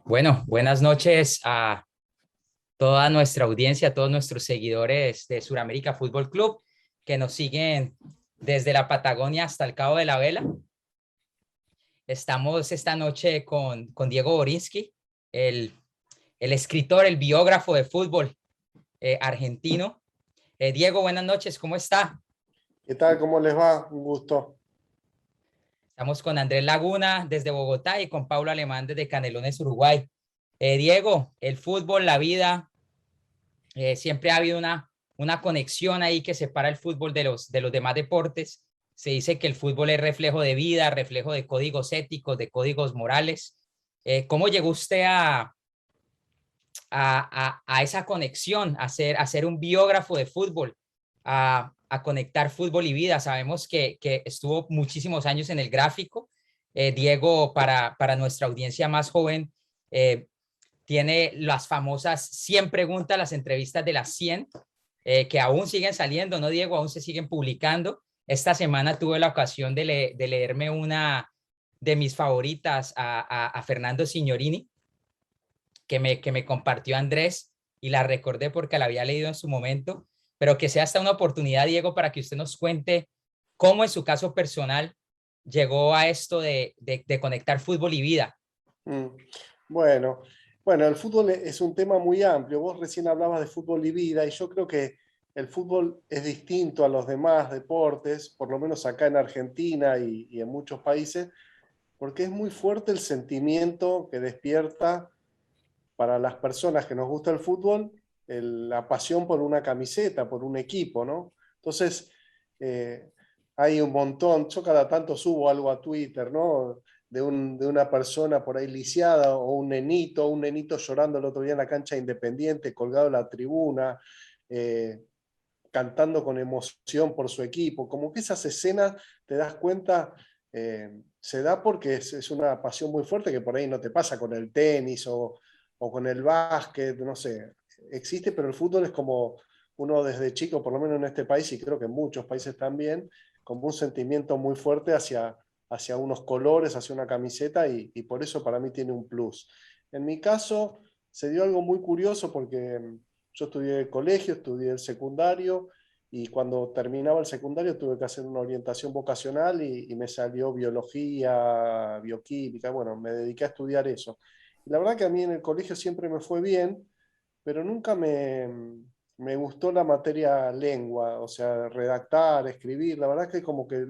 Bueno, buenas noches a toda nuestra audiencia, a todos nuestros seguidores de Suramérica Fútbol Club que nos siguen desde la Patagonia hasta el Cabo de la Vela. Estamos esta noche con Diego Borinsky, el, el escritor, el biógrafo de fútbol argentino. Diego, buenas noches, ¿cómo está? ¿Qué tal? ¿Cómo les va? Un gusto. Estamos con Andrés Laguna desde Bogotá y con Paulo Alemán desde Canelones, Uruguay. Diego, el fútbol, la vida, siempre ha habido una conexión ahí que separa el fútbol de los demás deportes. Se dice que el fútbol es reflejo de vida, reflejo de códigos éticos, de códigos morales. ¿Cómo llegó usted a esa conexión, a ser un biógrafo de fútbol, a conectar fútbol y vida? Sabemos que estuvo muchísimos años en el gráfico. Diego, para nuestra audiencia más joven, tiene las famosas 100 preguntas, las entrevistas de las 100, que aún siguen saliendo, ¿no, Diego? Aún se siguen publicando. Esta semana tuve la ocasión de leerme una de mis favoritas a Fernando Signorini, que me compartió Andrés, y la recordé porque la había leído en su momento, pero que sea esta una oportunidad, Diego, para que usted nos cuente cómo en su caso personal llegó a esto de conectar fútbol y vida. Mm. Bueno, bueno, el fútbol es un tema muy amplio. Vos recién hablabas de fútbol y vida, y yo creo que el fútbol es distinto a los demás deportes, por lo menos acá en Argentina y en muchos países, porque es muy fuerte el sentimiento que despierta para las personas que nos gusta el fútbol, la pasión por una camiseta, por un equipo, ¿no? Entonces, eh, hay un montón, yo cada tanto subo algo a Twitter, ¿no? De una persona por ahí lisiada o un nenito llorando el otro día en la cancha de Independiente, colgado en la tribuna, eh, cantando con emoción por su equipo. Como que esas escenas, te das cuenta, se da porque es una pasión muy fuerte que por ahí no te pasa con el tenis o con el básquet, no sé, existe, pero el fútbol es como uno desde chico, por lo menos en este país y creo que en muchos países también, como un sentimiento muy fuerte hacia unos colores, hacia una camiseta y por eso para mí tiene un plus. En mi caso se dio algo muy curioso porque yo estudié el colegio, estudié el secundario y cuando terminaba el secundario tuve que hacer una orientación vocacional y me salió biología, bioquímica, bueno, me dediqué a estudiar eso. Y la verdad que a mí en el colegio siempre me fue bien, pero nunca me gustó la materia lengua, o sea, redactar, escribir, la verdad que como que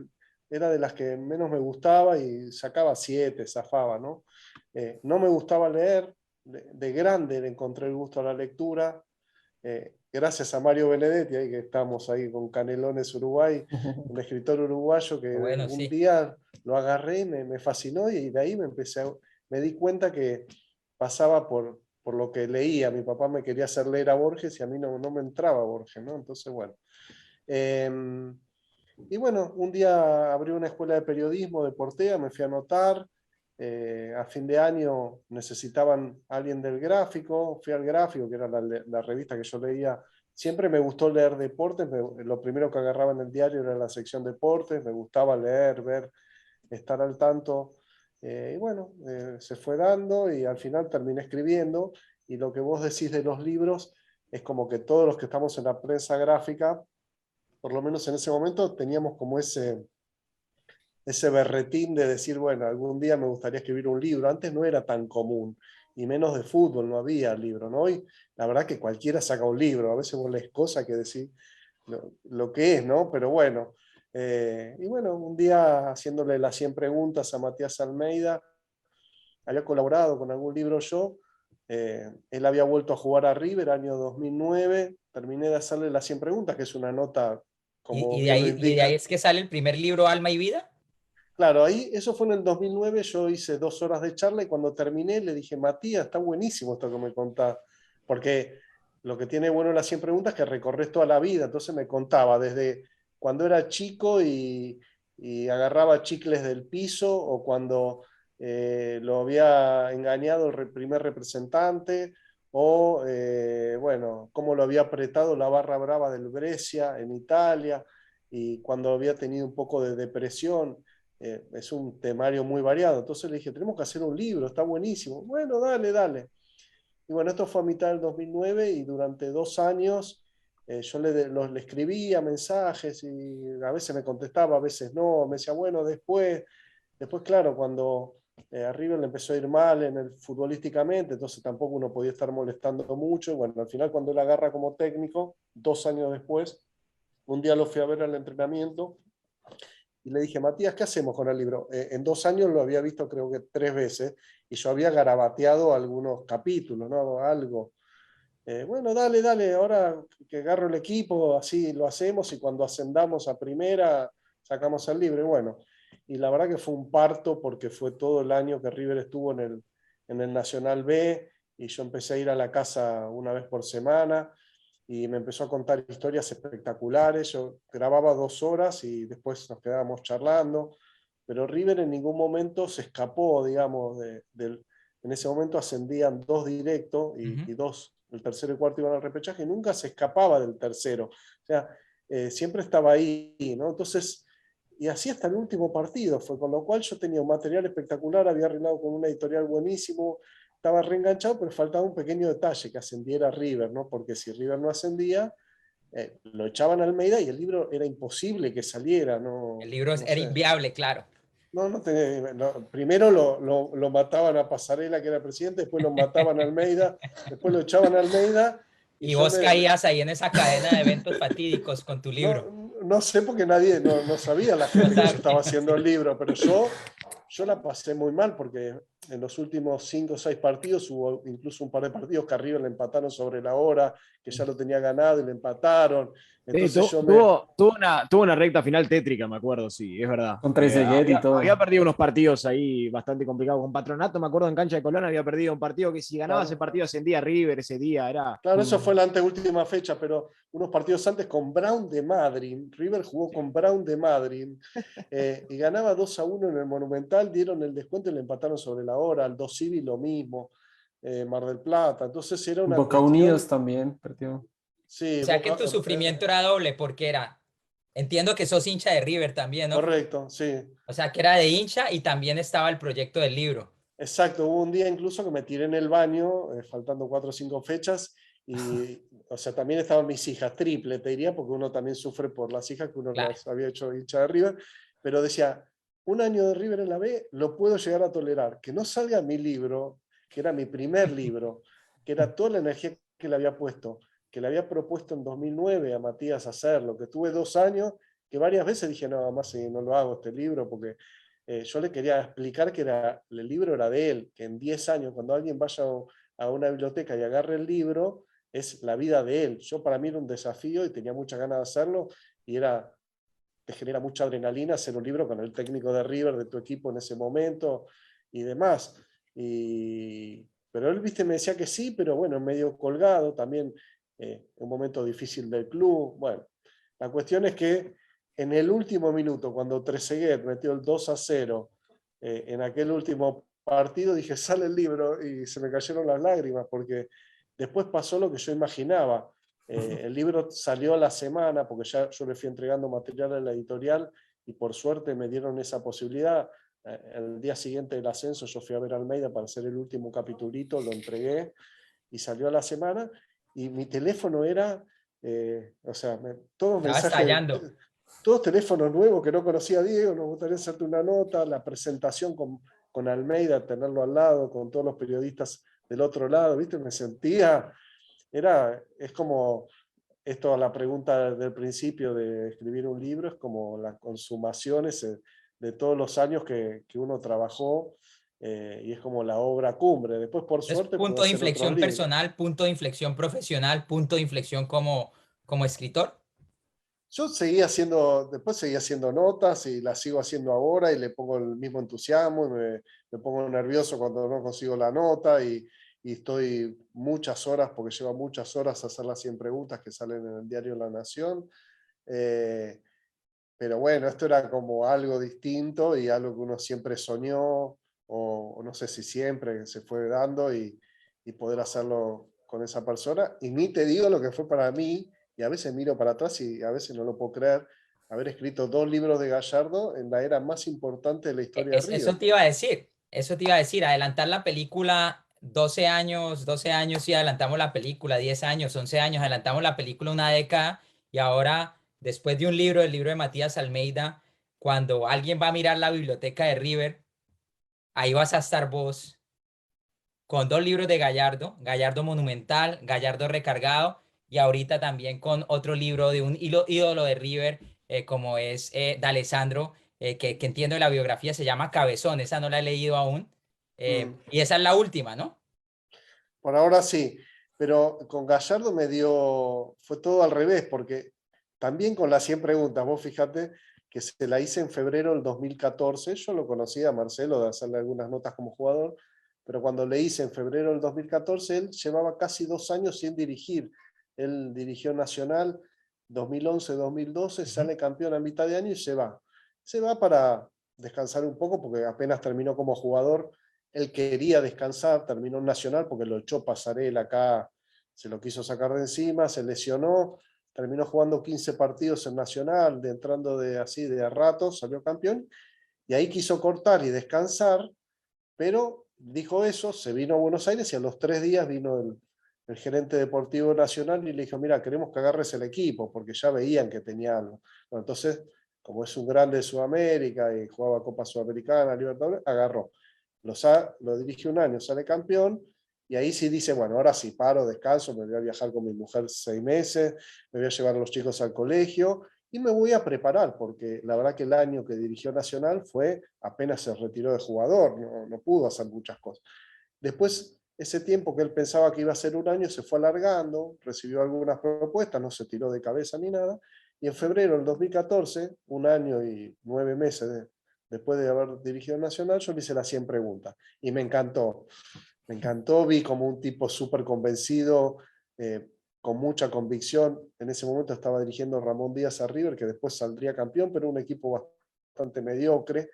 era de las que menos me gustaba y sacaba 7, zafaba, ¿no? No me gustaba leer, de grande le encontré el gusto a la lectura, gracias a Mario Benedetti, ahí que estamos ahí con Canelones Uruguay, un escritor uruguayo que Bueno, un sí. día lo agarré, me fascinó y de ahí me di cuenta que pasaba por lo que leía. Mi papá me quería hacer leer a Borges y a mí no me entraba Borges, ¿no? Entonces, bueno. Eh, y bueno, un día abrí una escuela de periodismo de Portea, me fui a anotar. A fin de año necesitaban alguien del gráfico, fui al gráfico, que era la revista que yo leía. Siempre me gustó leer deportes, lo primero que agarraba en el diario era la sección deportes, me gustaba leer, ver, estar al tanto. Y bueno, se fue dando y al final terminé escribiendo. Y lo que vos decís de los libros es como que todos los que estamos en la prensa gráfica, por lo menos en ese momento, teníamos como ese berretín de decir, bueno, algún día me gustaría escribir un libro. Antes no era tan común, y menos de fútbol, no había libro, ¿no? Hoy, la verdad que cualquiera saca un libro, a veces vos lees cosas que decís lo que es, ¿no? Pero bueno, y bueno, un día haciéndole las 100 preguntas a Matías Almeida, había colaborado con algún libro yo, él había vuelto a jugar a River año 2009, terminé de hacerle las 100 preguntas, que es una nota, como bien lo Y de ahí indica. es que sale el primer libro, Alma y Vida. Claro, ahí eso fue en el 2009, yo hice 2 horas de charla y cuando terminé le dije, Matías, está buenísimo esto que me contás, porque lo que tiene bueno las 100 preguntas es que recorres toda la vida, entonces me contaba desde cuando era chico y agarraba chicles del piso o cuando lo había engañado el primer representante o, bueno, cómo lo había apretado la barra brava del Brescia en Italia y cuando había tenido un poco de depresión. es un temario muy variado. Entonces le dije, tenemos que hacer un libro, está buenísimo. Bueno, dale, dale. Y bueno, esto fue a mitad del 2009 y durante 2 años yo le escribía mensajes y a veces me contestaba, a veces no, me decía, bueno, después claro, cuando a River le empezó a ir mal futbolísticamente, entonces tampoco uno podía estar molestando mucho, y bueno, al final cuando él agarra como técnico, 2 años después, un día lo fui a ver al entrenamiento y le dije, Matías, ¿qué hacemos con el libro? En 2 años lo había visto creo que 3 veces y yo había garabateado algunos capítulos, ¿no? Algo. Bueno, dale, dale, ahora que agarro el equipo, así lo hacemos y cuando ascendamos a primera sacamos el libro. Y bueno, y la verdad que fue un parto porque fue todo el año que River estuvo en el Nacional B y yo empecé a ir a la casa una vez por semana y me empezó a contar historias espectaculares. Yo grababa 2 horas y después nos quedábamos charlando, pero River en ningún momento se escapó, digamos, en ese momento ascendían 2 directos y dos, el tercero y cuarto iban al repechaje, y nunca se escapaba del tercero. O sea, siempre estaba ahí, ¿no? Entonces, y así hasta el último partido fue, con lo cual yo tenía un material espectacular, había arreglado con una editorial buenísimo, estaba reenganchado, pero faltaba un pequeño detalle, que ascendiera River, ¿no? Porque si River no ascendía, lo echaban a Almeida y el libro era imposible que saliera, El no, libro no era sé. inviable, claro. No, primero lo mataban a Pasarela, que era presidente, después lo mataban a Almeida, después lo echaban a Almeida, y Y yo vos caías ahí en esa cadena de eventos fatídicos con tu libro. no sé porque nadie, no sabía la No gente que yo sabía, estaba haciendo el sí. libro, pero yo la pasé muy mal porque en los últimos 5 o 6 partidos hubo incluso un par de partidos que a River le empataron sobre la hora, que ya lo tenía ganado y le empataron. Sí, Entonces yo me... tuvo una recta final tétrica, me acuerdo, sí, es verdad. Con Trezeguet y Había todo. perdido unos partidos ahí bastante complicados. Con Patronato, me acuerdo, en cancha de Colón había perdido un partido que si ganaba ese Claro, partido ascendía River ese día. Era. claro, eso fue la anteúltima fecha, pero unos partidos antes con Brown de Madrid. River jugó Sí. con Brown de Madrid y ganaba 2-1 en el Monumental, dieron el descuento y le empataron sobre la hora. Al Dos Civi lo mismo, Mar del Plata. Entonces era una Boca Unidos cuestión, también perdió. sí, O sea que tu sufrimiento era doble porque era, entiendo que sos hincha de River también, ¿no? correcto, sí. O sea que era de hincha y también estaba el proyecto del libro. Exacto, hubo un día incluso que me tiré en el baño, faltando 4 o 5 fechas, y, o sea, también estaban mis hijas, triple, te diría, porque uno también sufre por las hijas que uno Claro. las había hecho hincha de River, pero decía, un año de River en la B lo puedo llegar a tolerar, que no salga mi libro, que era mi primer libro, que era toda la energía que le había puesto, que le había propuesto en 2009 a Matías hacerlo, que tuve 2 años, que varias veces dije, no, más si no lo hago este libro, porque yo le quería explicar que el libro era de él, que en 10 años, cuando alguien vaya a una biblioteca y agarre el libro, es la vida de él. Yo para mí era un desafío y tenía muchas ganas de hacerlo, y te genera mucha adrenalina hacer un libro con el técnico de River, de tu equipo en ese momento y demás. Pero él, viste, me decía que sí, pero bueno, medio colgado, también un momento difícil del club. Bueno, la cuestión es que en el último minuto, cuando Trezeguet metió el 2-0 en aquel último partido, dije, sale el libro, y se me cayeron las lágrimas, porque después pasó lo que yo imaginaba. El libro salió a la semana, porque ya yo le fui entregando material a la editorial, y por suerte me dieron esa posibilidad. El día siguiente del ascenso yo fui a ver a Almeida para hacer el último capitulito, lo entregué, y salió a la semana, y mi teléfono era, o sea, todos Estaba mensajes, estallando. todos teléfonos nuevos que no conocía a Diego, nos gustaría hacerte una nota, la presentación con Almeida, tenerlo al lado, con todos los periodistas del otro lado, ¿viste? Me sentía, es como, esto a la pregunta del principio de escribir un libro, es como las consumaciones de todos los años que uno trabajó, y es como la obra cumbre. Después, por Es suerte, puedo punto de hacer otros inflexión libros. personal, punto de inflexión profesional, punto de inflexión como escritor. Yo después seguí haciendo notas y las sigo haciendo ahora y le pongo el mismo entusiasmo y me pongo nervioso cuando no consigo la nota y estoy muchas horas, porque lleva muchas horas hacer las 100 preguntas que salen en el diario La Nación. Eh, pero bueno, esto era como algo distinto y algo que uno siempre soñó, o no sé si siempre se fue dando, y poder hacerlo con esa persona. Y ni te digo lo que fue para mí, y a veces miro para atrás y a veces no lo puedo creer, haber escrito 2 libros de Gallardo en la era más importante de la historia de River. Eso te iba a decir, adelantar la película 12 años y adelantamos la película, 10 años, 11 años, adelantamos la película una década y ahora, después de un libro, el libro de Matías Almeida, cuando alguien va a mirar la biblioteca de River, ahí vas a estar vos con 2 libros de Gallardo, Gallardo Monumental, Gallardo Recargado, y ahorita también con otro libro de un ídolo de River, como es D'Alessandro, que entiendo de la biografía, se llama Cabezón, esa no la he leído aún, y esa es la última, ¿no? Por ahora sí, pero con Gallardo fue todo al revés, porque también con las 100 preguntas, vos fíjate que se la hice en febrero del 2014, yo lo conocía a Marcelo de hacerle algunas notas como jugador, pero cuando le hice en febrero del 2014, él llevaba casi 2 años sin dirigir. Él dirigió Nacional 2011-2012, sale campeón a mitad de año y se va. Se va para descansar un poco porque apenas terminó como jugador. Él quería descansar, terminó en Nacional porque lo echó Pasarela acá, se lo quiso sacar de encima, se lesionó, terminó jugando 15 partidos en Nacional, entrando así de a ratos, salió campeón, y ahí quiso cortar y descansar, pero dijo eso, se vino a Buenos Aires y a los 3 días vino el gerente deportivo nacional y le dijo, mira, queremos que agarres el equipo, porque ya veían que tenía algo. Bueno, entonces, como es un grande de Sudamérica y jugaba Copa Sudamericana, Libertadores, agarró. Lo dirige un año, sale campeón, y ahí sí dice, bueno, ahora sí paro, descanso, me voy a viajar con mi mujer 6 meses, me voy a llevar a los chicos al colegio, y me voy a preparar, porque la verdad que el año que dirigió Nacional fue, apenas se retiró de jugador, no pudo hacer muchas cosas. Después, ese tiempo que él pensaba que iba a ser un año, se fue alargando, recibió algunas propuestas, no se tiró de cabeza ni nada, y en febrero del 2014, un año y 9 meses después de haber dirigido Nacional, yo le hice las 100 preguntas, y me encantó, vi como un tipo súper convencido, con mucha convicción. En ese momento estaba dirigiendo Ramón Díaz a River, que después saldría campeón, pero un equipo bastante mediocre.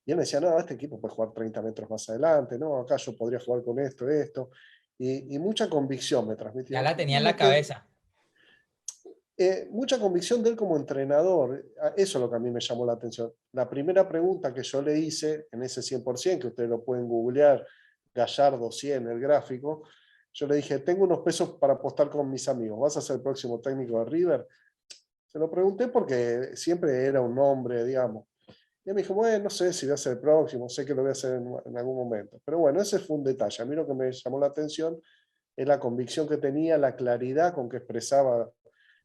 Y él me decía, no, este equipo puede jugar 30 metros más adelante, no, acá yo podría jugar con esto. Y mucha convicción me transmitió. Ya la tenía Y en la cabeza. mucha convicción de él como entrenador. Eso es lo que a mí me llamó la atención. La primera pregunta que yo le hice, en ese 100%, que ustedes lo pueden googlear, Gallardo 100, el gráfico, yo le dije, tengo unos pesos para apostar con mis amigos, ¿vas a ser el próximo técnico de River? Se lo pregunté porque siempre era un nombre, digamos. Y él me dijo, bueno, no sé si voy a ser el próximo, sé que lo voy a hacer en algún momento. Pero bueno, ese fue un detalle. A mí lo que me llamó la atención es la convicción que tenía, la claridad con que expresaba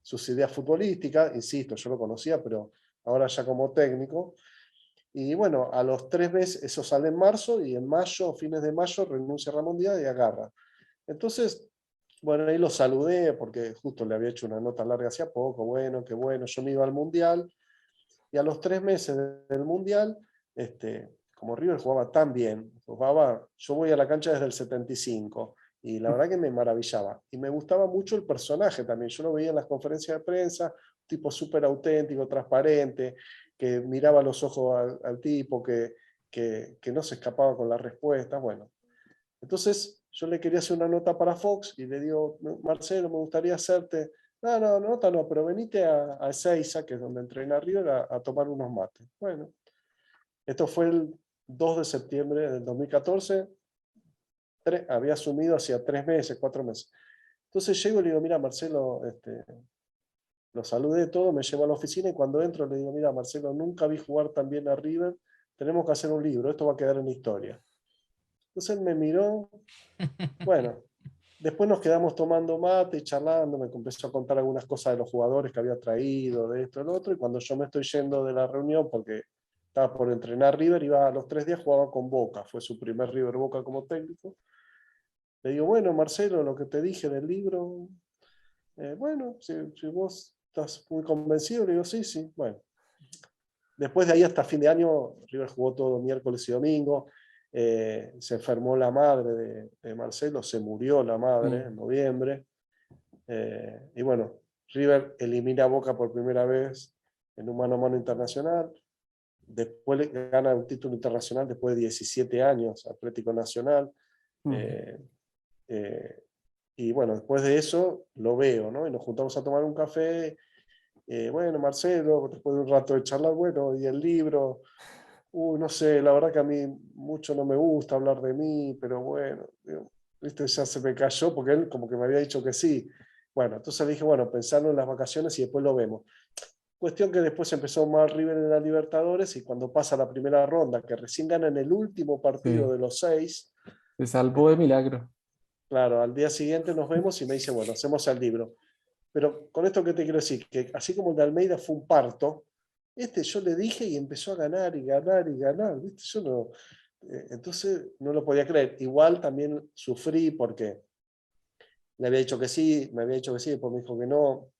sus ideas futbolísticas. Insisto, yo lo conocía, pero ahora ya como técnico. Y bueno, a los 3 meses, eso sale en marzo, y en mayo, fines de mayo, renuncia Ramón Díaz y agarra. Entonces, bueno, ahí lo saludé porque justo le había hecho una nota larga hacía poco, bueno, qué bueno, yo me iba al Mundial, y a los 3 meses del Mundial, como River jugaba tan bien, yo voy a la cancha desde el 75, y la verdad que me maravillaba, y me gustaba mucho el personaje también, yo lo veía en las conferencias de prensa, un tipo súper auténtico, transparente, que miraba a los ojos al tipo, que no se escapaba con las respuestas, bueno. Entonces yo le quería hacer una nota para Fox y le digo, Marcelo, me gustaría hacerte, no, nota no, pero venite a Ezeiza, que es donde entrena River, a tomar unos mates. Bueno, esto fue el 2 de septiembre del 2014, había asumido hacía 3 meses, 4 meses. Entonces llego y le digo, mira Marcelo, lo saludé todo, me llevo a la oficina, y cuando entro le digo, mira Marcelo, nunca vi jugar tan bien a River, tenemos que hacer un libro, esto va a quedar en la historia. Entonces él me miró, bueno, después nos quedamos tomando mate y charlando, me empezó a contar algunas cosas de los jugadores que había traído, de esto y lo otro, y cuando yo me estoy yendo de la reunión, porque estaba por entrenar River, iba a los 3 días, jugaba con Boca, fue su primer River Boca como técnico. Le digo, bueno, Marcelo, lo que te dije del libro, bueno, si vos estás muy convencido, le digo, sí, bueno. Después de ahí hasta fin de año, River jugó todo miércoles y domingo, se enfermó la madre de Marcelo, se murió la madre en noviembre, y bueno, River elimina a Boca por primera vez en un mano a mano internacional, después gana un título internacional después de 17 años, Atlético Nacional, y bueno, después de eso lo veo, ¿no? Y nos juntamos a tomar un café, Bueno, Marcelo, después de un rato de charlar, bueno, y el libro, no sé, la verdad que a mí mucho no me gusta hablar de mí, pero bueno, digo, ¿viste? Ya se me cayó porque él como que me había dicho que sí. Bueno, entonces le dije, bueno, pensarlo en las vacaciones y después lo vemos. Cuestión que después empezó mal River en la Libertadores y cuando pasa la primera ronda, que recién ganan el último partido Sí, de los 6, se salvó de milagro. claro, al día siguiente nos vemos y me dice, bueno, hacemos el libro. Pero con esto que te quiero decir, que así como el de Almeida fue un parto, yo le dije y empezó a ganar y ganar y ganar, ¿viste? Yo no, entonces no lo podía creer. Igual también sufrí porque le había dicho que sí, me había dicho que sí, después me dijo que no.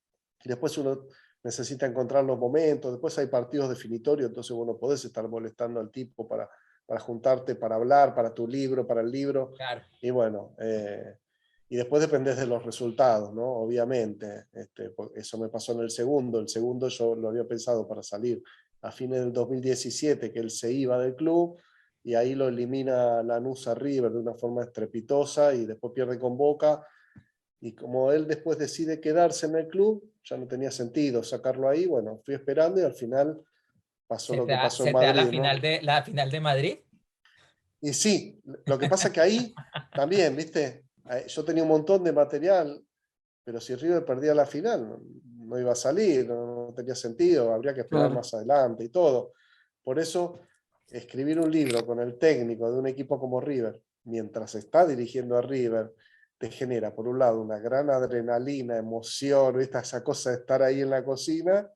Y después uno necesita encontrar los momentos, después hay partidos definitorios, entonces vos no podés estar molestando al tipo para juntarte, para hablar, para tu libro, para el libro. Claro. Y bueno, y después dependés de los resultados, ¿no? Obviamente. Eso me pasó en el segundo yo lo había pensado para salir a fines del 2017, que él se iba del club, y ahí lo elimina Lanús a River de una forma estrepitosa, y después pierde con Boca, y como él después decide quedarse en el club, ya no tenía sentido sacarlo ahí, bueno, fui esperando y al final pasó lo que pasó en Se te da Madrid, ¿no? la final de Madrid. Y sí, lo que pasa es que ahí también, ¿viste? Yo tenía un montón de material, pero si River perdía la final, no iba a salir, no tenía sentido, habría que esperar Claro. más adelante y todo. Por eso, escribir un libro con el técnico de un equipo como River, mientras está dirigiendo a River, te genera, por un lado, una gran adrenalina, emoción, ¿viste? Esa cosa de estar ahí en la cocina.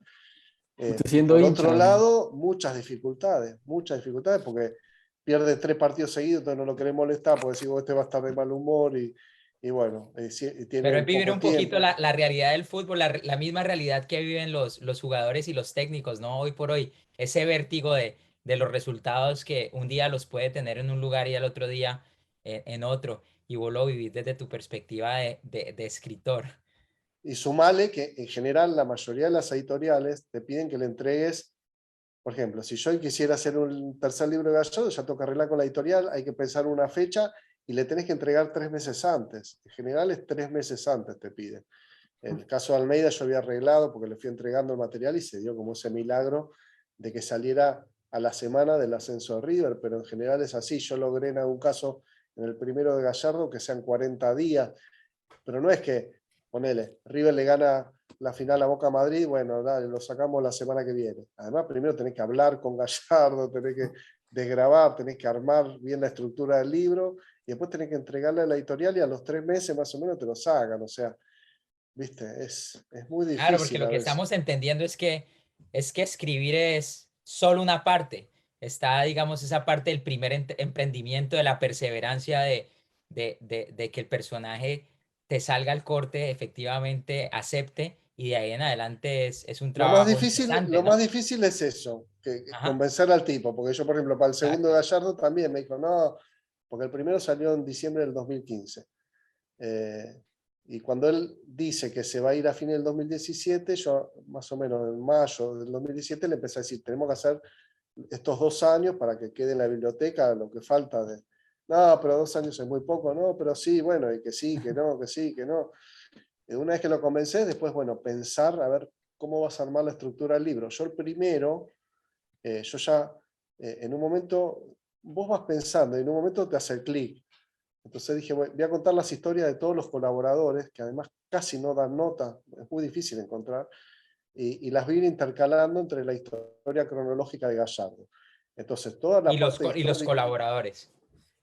Usted Y siendo por hincha, otro además. lado, muchas dificultades, porque pierde 3 partidos seguidos, entonces no lo querés molestar, porque si vos este va a estar de mal humor y bueno, y Pero tiene es vivir poco un poquito tiempo. la realidad del fútbol, la misma realidad que viven los jugadores y los técnicos, ¿no? Hoy por hoy, ese vértigo de los resultados que un día los puede tener en un lugar y al otro día en otro, y vos lo vivís desde tu perspectiva de escritor. Y sumale que en general la mayoría de las editoriales te piden que le entregues, por ejemplo, si yo quisiera hacer un tercer libro de Gallardo, ya toca arreglar con la editorial, hay que pensar una fecha y le tenés que entregar 3 meses antes. En general es 3 meses antes te piden. En el caso de Almeida yo había arreglado porque le fui entregando el material y se dio como ese milagro de que saliera a la semana del ascenso de River, pero en general es así. Yo logré en algún caso, en el primero de Gallardo, que sean 40 días, pero no es que, ponele, River le gana la final a Boca Madrid, bueno, dale, lo sacamos la semana que viene. Además, primero tenés que hablar con Gallardo, tenés que desgrabar, tenés que armar bien la estructura del libro, y después tenés que entregarle a la editorial y a los 3 meses más o menos te lo sacan, o sea, viste, es muy Claro, porque difícil lo a que veces. estamos entendiendo es que escribir es solo una parte. Está, digamos, esa parte del primer emprendimiento, de la perseverancia de que el personaje te salga al corte, efectivamente acepte, y de ahí en adelante es un trabajo Lo incesante, más ¿no? difícil es eso, que Ajá, convencer al tipo, porque yo, por ejemplo, para el segundo exacto. Gallardo también me dijo, no, porque el primero salió en diciembre del 2015. Y cuando él dice que se va a ir a fin del 2017, yo más o menos en mayo del 2017 le empecé a decir, tenemos que hacer estos 2 años para que quede en la biblioteca lo que falta de... No, pero 2 años es muy poco, no, pero sí, bueno, y que sí, que no, que sí, que no. Una vez que lo convencé, después, bueno, pensar a ver cómo vas a armar la estructura del libro. Yo el primero, yo ya, en un momento, vos vas pensando y en un momento te hace el clic. Entonces dije, voy a contar las historias de todos los colaboradores, que además casi no dan nota, es muy difícil encontrar, y las voy a ir intercalando entre la historia cronológica de Gallardo. Entonces, toda la parte Y los histórica, colaboradores.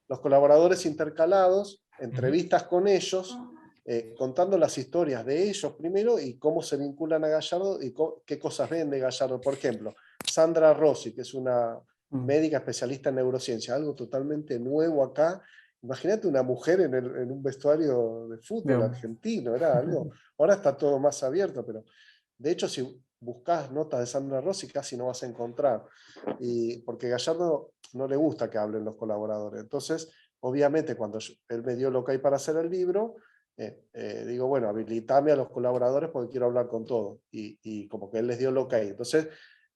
los colaboradores intercalados, Ujú. entrevistas con ellos, contando las historias de ellos primero y cómo se vinculan a Gallardo y qué cosas ven de Gallardo. Por ejemplo, Sandra Rossi, que es una Mm. médica especialista en neurociencia, algo totalmente nuevo acá. Imagínate una mujer en un vestuario de fútbol Digamos. argentino, era algo, ahora está todo más abierto, pero de hecho si buscas notas de Sandra Rossi casi no vas a encontrar, porque Gallardo no le gusta que hablen los colaboradores. Entonces, obviamente, cuando él me dio lo que hay para hacer el libro, digo, bueno, habilitame a los colaboradores porque quiero hablar con todos. Y como que él les dio lo que hay. Entonces,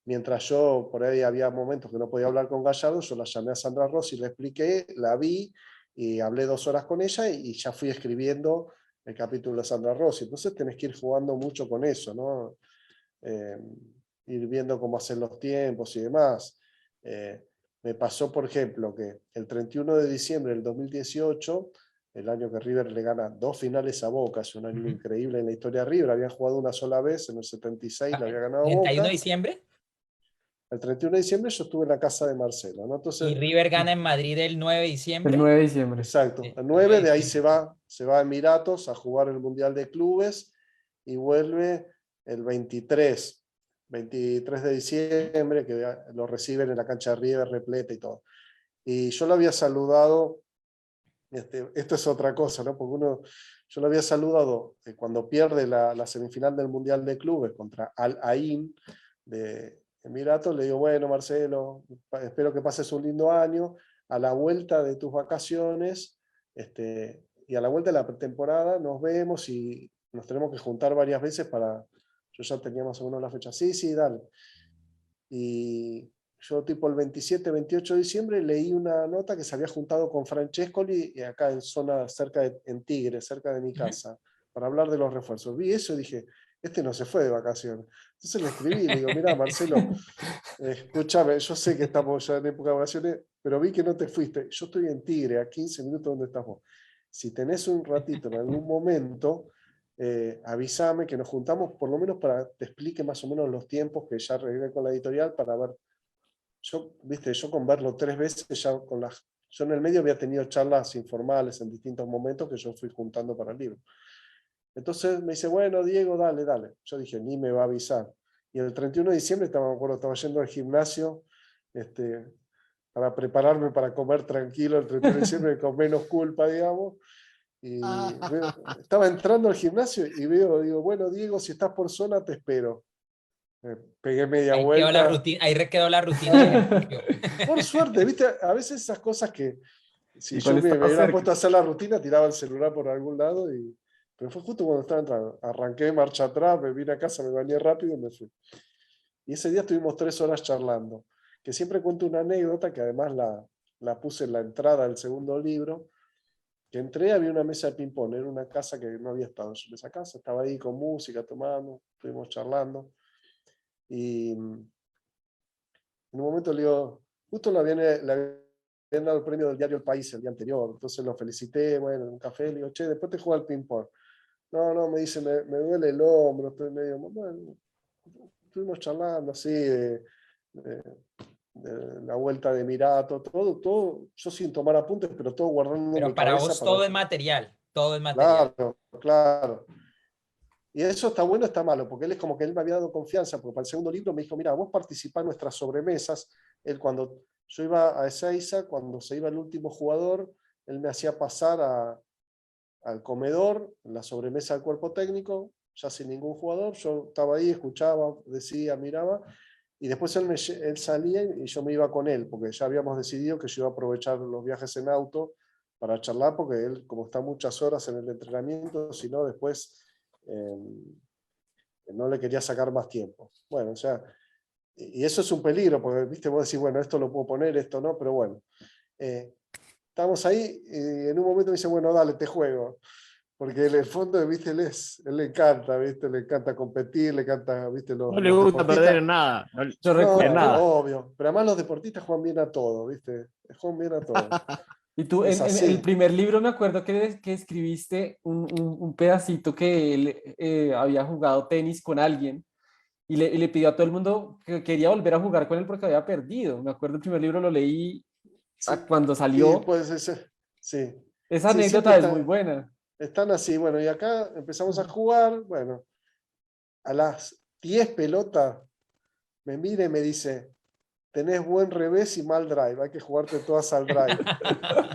mientras yo por ahí había momentos que no podía hablar con Gallardo, yo la llamé a Sandra Rossi, le expliqué, la vi y hablé 2 horas con ella y ya fui escribiendo el capítulo de Sandra Rossi. Entonces tenés que ir jugando mucho con eso, ¿no? eh, ir viendo cómo hacer los tiempos y demás. Me pasó, por ejemplo, que el 31 de diciembre del 2018, el año que River le gana 2 finales a Boca, es un año increíble en la historia de River, habían jugado una sola vez, en el 76 le había ganado a ¿31 Boca. de diciembre? El 31 de diciembre yo estuve en la casa de Marcelo, ¿no? Y Entonces, River gana en Madrid el 9 de El diciembre. 9 de diciembre. exacto, el El 9 9 de de ahí diciembre. se va a Emiratos a jugar el Mundial de Clubes y vuelve el 23 de diciembre, que lo reciben en la cancha de River repleta y todo. Y yo lo había saludado, esto es otra cosa, ¿no? Porque yo lo había saludado cuando pierde la semifinal del Mundial de Clubes contra Al Ain de Emiratos, le digo, bueno, Marcelo, espero que pases un lindo año, a la vuelta de tus vacaciones, y a la vuelta de la pretemporada nos vemos y nos tenemos que juntar varias veces para, yo ya tenía más o menos la fecha, sí, dale. Y yo tipo el 27, 28 de diciembre leí una nota que se había juntado con Francescoli acá en zona en Tigre, cerca de mi casa, para hablar de los refuerzos. Vi eso y dije, este no se fue de vacaciones. Entonces le escribí y le digo, mira Marcelo, escúchame, yo sé que estamos ya en época de vacaciones, pero vi que no te fuiste. Yo estoy en Tigre, a 15 minutos donde estás vos. Si tenés un ratito en algún momento, avísame que nos juntamos por lo menos para que te explique más o menos los tiempos que ya arreglé con la editorial para ver. Yo con verlo 3 veces, yo en el medio había tenido charlas informales en distintos momentos que yo fui juntando para el libro. Entonces me dice, bueno, Diego, dale. Yo dije, ni me va a avisar. Y el 31 de diciembre estaba yendo al gimnasio para prepararme para comer tranquilo el 31 de diciembre con menos culpa, digamos. Y estaba entrando al gimnasio y digo, bueno, Diego, si estás por zona, te espero. Pegué media Ahí quedó la vuelta. rutina, ahí quedó la rutina de ejercicio. Por suerte, ¿viste? A veces esas cosas que si yo Igual me estaba hubiera cerca. puesto a hacer la rutina, tiraba el celular por algún lado, pero fue justo cuando estaba entrando. Arranqué marcha atrás, me vine a casa, me bañé rápido y me fui. Y ese día estuvimos 3 horas charlando, que siempre cuento una anécdota que además la puse en la entrada del segundo libro, que entré, había una mesa de ping-pong, era una casa que no había estado yo en esa casa, estaba ahí con música, tomando, estuvimos charlando, y en un momento le digo, justo le habían dado el premio del diario El País el día anterior, entonces lo felicité, bueno, en un café, le digo, che, después te juega al ping-pong. No, me dice, me duele el hombro, estoy medio, bueno, estuvimos charlando así, de la vuelta de Emiratos, todo, yo sin tomar apuntes, pero todo guardando en Pero mi para cabeza vos para... todo es material, todo es material. Claro. Y eso está bueno, está malo, porque él es como que él me había dado confianza, porque para el segundo libro me dijo, mira, vos participás en nuestras sobremesas. Él cuando yo iba a Ezeiza, cuando se iba el último jugador, él me hacía pasar al comedor, en la sobremesa del cuerpo técnico, ya sin ningún jugador, yo estaba ahí, escuchaba, decía, miraba, y después él salía y yo me iba con él, porque ya habíamos decidido que yo iba a aprovechar los viajes en auto para charlar, porque él, como está muchas horas en el entrenamiento, si no, después no le quería sacar más tiempo. Bueno, o sea, y eso es un peligro, porque viste, vos decís, bueno, esto lo puedo poner, esto no, pero bueno. Estamos ahí y en un momento me dice, bueno, dale, te juego. Porque en el fondo, viste, él le encanta, viste, le encanta competir, le encanta, viste, No le los gusta perder deportistas. en nada. Yo No, recuerdo. En nada. obvio. Pero además los deportistas juegan bien a todo, viste. Juegan bien a todo. Y tú, Es en el así. primer libro me acuerdo que escribiste un pedacito que él había jugado tenis con alguien y le pidió a todo el mundo que quería volver a jugar con él porque había perdido. Me acuerdo el primer libro lo leí Sí, cuando sí, salió. pues ese, sí. Esa Sí, siempre anécdota es muy buena. están así. Bueno, y acá empezamos a jugar. Bueno, a las 10 pelotas me mira y me dice, tenés buen revés y mal drive, hay que jugarte todas al drive.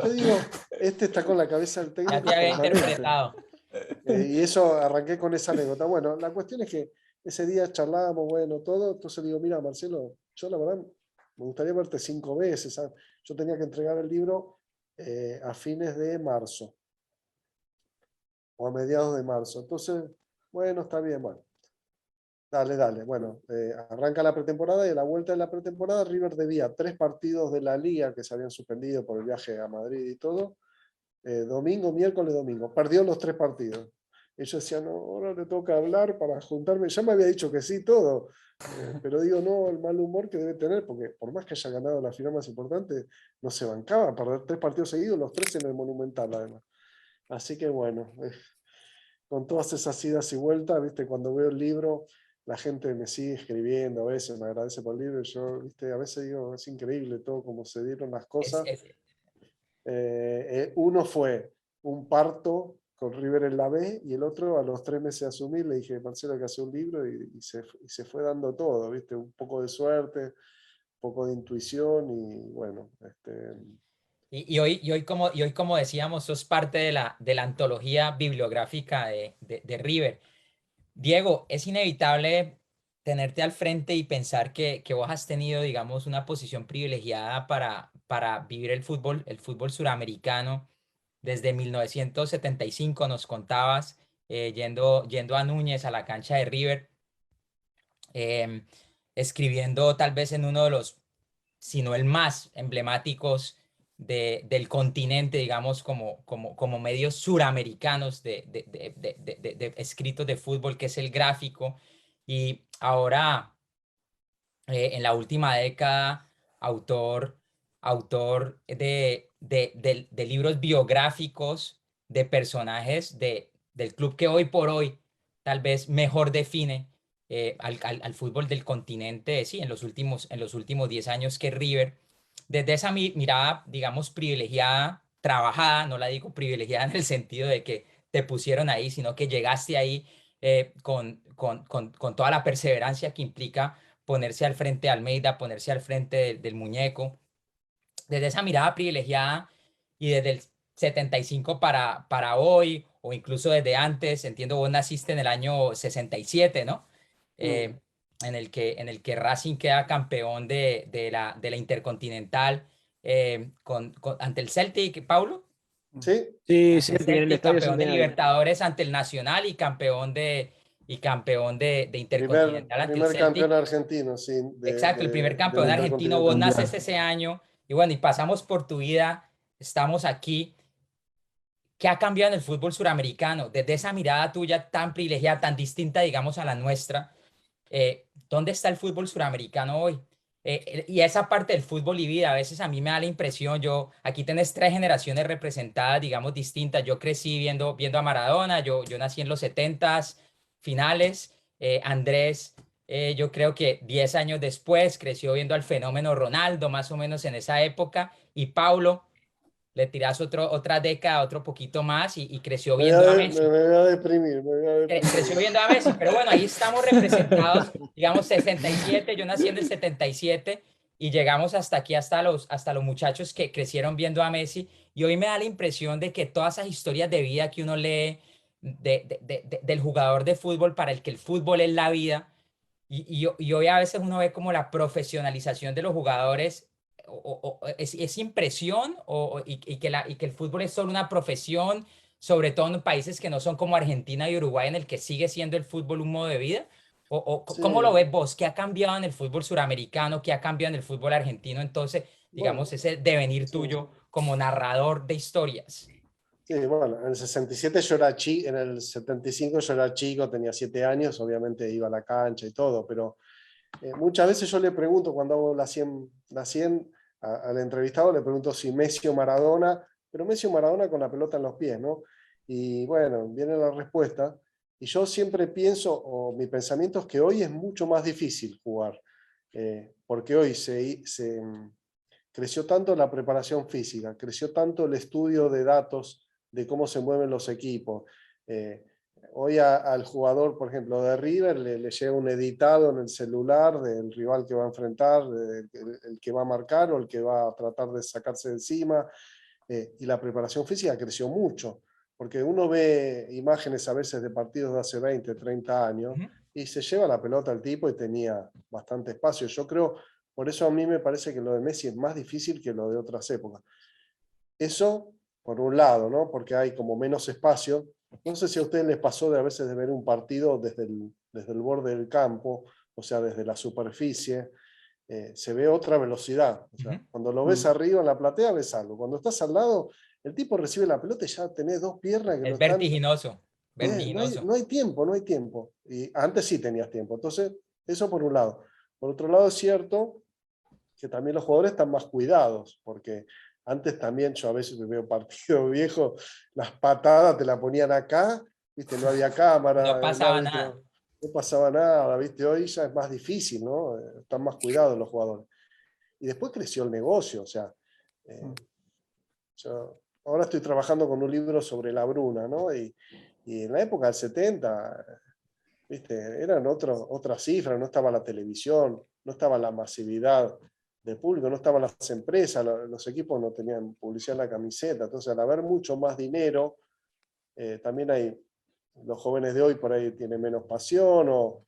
Yo digo, este está con la cabeza del Ya técnico te había permanente. interpretado. Y eso arranqué con esa anécdota. Bueno, la cuestión es que ese día charlábamos, bueno, todo. Entonces digo, mira, Marcelo, yo la verdad me gustaría verte 5 veces. ¿Sabes? Yo tenía que entregar el libro a fines de marzo o a mediados de marzo. Entonces, bueno, está bien, bueno. Dale. Bueno, arranca la pretemporada y a la vuelta de la pretemporada River debía 3 partidos de la liga que se habían suspendido por el viaje a Madrid y todo. Domingo, miércoles, domingo. Perdió los 3 partidos. Y yo decía, no, ahora le toca hablar para juntarme. Ya me había dicho que sí, todo. Pero digo, no, el mal humor que debe tener, porque por más que haya ganado la final más importante, no se bancaba. Perder 3 partidos seguidos, los 3 en el Monumental, además. Así que bueno, con todas esas idas y vueltas, ¿viste? Cuando veo el libro, la gente me sigue escribiendo, a veces me agradece por el libro. Y yo, ¿viste? A veces digo, es increíble todo cómo se dieron las Es, cosas. es, Uno fue un parto con River en la B y el otro a los 3 meses de asumir le dije, Marcelo, que hace un libro y se fue dando todo, ¿viste? Un poco de suerte, un poco de intuición y bueno. y hoy, como decíamos, sos parte de la antología bibliográfica de River. Diego, es inevitable tenerte al frente y pensar que vos has tenido, digamos, una posición privilegiada para vivir el fútbol suramericano. Desde 1975 nos contabas, yendo a Núñez, a la cancha de River, em, escribiendo tal vez en uno de los, si no el más emblemáticos del continente, digamos, como medios suramericanos de escritos de fútbol, que es el Gráfico. Y ahora, en la última década, autor de libros biográficos de personajes del club que hoy por hoy tal vez mejor define al fútbol del continente, sí, en los últimos 10 años, que River. Desde esa mirada, digamos, privilegiada, trabajada, no la digo privilegiada en el sentido de que te pusieron ahí, sino que llegaste ahí con toda la perseverancia que implica ponerse al frente de Almeida, ponerse al frente del muñeco. Desde esa mirada privilegiada y desde el 75 para hoy, o incluso desde antes, entiendo, vos naciste en el año 67, ¿no? Mm. Eh, en el que Racing queda campeón de la Intercontinental, ante el Celtic, Paulo. Sí, Sí, Ante sí, el en el Celtic, Estadio campeón de Centenario. Libertadores ante el Nacional y campeón de Intercontinental ante el primer campeón Celtic. argentino, sí, Exacto, el primer del campeón argentino. Vos Intercontinental. naces ese año y bueno, y pasamos por tu vida, estamos aquí. ¿Qué ha cambiado en el fútbol suramericano? Desde esa mirada tuya tan privilegiada, tan distinta, digamos, a la nuestra, ¿dónde está el fútbol suramericano hoy? Y esa parte del fútbol y vida, a veces a mí me da la impresión, aquí tenés 3 generaciones representadas, digamos, distintas. Yo crecí viendo a Maradona, yo nací en los 70s finales. Andrés, yo creo que 10 años después creció viendo al fenómeno Ronaldo, más o menos en esa época. Y Paulo, le tirás otra década, otro poquito más, y creció viendo a Me Messi. voy a deprimir, me voy a Creció deprimir. viendo a Messi, pero bueno, ahí estamos representados, digamos, 67. Yo nací en el 77 y llegamos hasta aquí, hasta los muchachos que crecieron viendo a Messi. Y hoy me da la impresión de que todas esas historias de vida que uno lee del jugador de fútbol, para el que el fútbol es la vida, y hoy a veces uno ve como la profesionalización de los jugadores. Es impresión, y que el fútbol es solo una profesión, sobre todo en países que no son como Argentina y Uruguay, en el que sigue siendo el fútbol un modo de vida. Sí, ¿Cómo lo ves vos? ¿Qué ha cambiado en el fútbol suramericano? ¿Qué ha cambiado en el fútbol argentino? Entonces, digamos, bueno, ese devenir sí. tuyo como narrador de historias. Sí, bueno, en el 67 yo era chico, en el 75 yo era chico, tenía 7 años, obviamente iba a la cancha y todo, pero muchas veces yo le pregunto, cuando hago la 100 al entrevistado, le pregunto si Messi o Maradona, pero Messi o Maradona con la pelota en los pies, ¿no? Y bueno, viene la respuesta, y yo siempre pienso, o mi pensamiento es que hoy es mucho más difícil jugar, porque hoy creció tanto la preparación física, creció tanto el estudio de datos de cómo se mueven los equipos. Eh, Hoy al jugador, por ejemplo, de River, le llega un editado en el celular del rival que va a enfrentar, el que va a marcar o el que va a tratar de sacarse de encima. Y la preparación física creció mucho, porque uno ve imágenes a veces de partidos de hace 20, 30 años Ujú. y se lleva la pelota al tipo y tenía bastante espacio. Yo creo, por eso a mí me parece que lo de Messi es más difícil que lo de otras épocas. Eso, por un lado, ¿no? Porque hay como menos espacio. No sé si a ustedes les pasó de a veces de ver un partido desde el borde del campo, o sea, desde la superficie, se ve otra velocidad. O sea, Ujú. cuando lo ves arriba en la platea ves algo. Cuando estás al lado, el tipo recibe la pelota y ya tenés dos piernas que lo Es están... vertiginoso. vertiginoso. No hay tiempo, no hay tiempo. Y antes sí tenías tiempo. Entonces, eso por un lado. Por otro lado, es cierto que también los jugadores están más cuidados, porque antes también yo a veces me veo partido viejo, las patadas te la ponían acá, ¿viste? No había cámara, No el pasaba nada. árbitro, no pasaba nada, ¿viste? Hoy ya es más difícil, ¿no? Están más cuidados los jugadores. Y después creció el negocio, o sea, yo ahora estoy trabajando con un libro sobre la Bruna, ¿no? Y en la época del 70, ¿viste? Eran otras cifras, no estaba la televisión, no estaba la masividad de público, no estaban las empresas, los equipos no tenían publicidad en la camiseta, entonces al haber mucho más dinero, también hay, los jóvenes de hoy por ahí tienen menos pasión o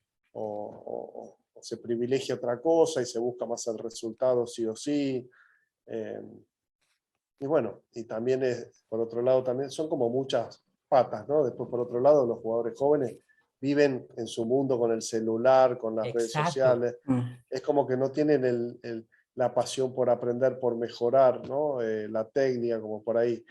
se privilegia otra cosa y se busca más el resultado sí o sí. Eh, y bueno, y también por otro lado, también son como muchas patas, ¿no? Después, por otro lado, los jugadores jóvenes viven en su mundo con el celular, con las redes Exacto. sociales. Es como que no tienen la pasión por aprender, por mejorar, ¿no? La técnica, como por ahí.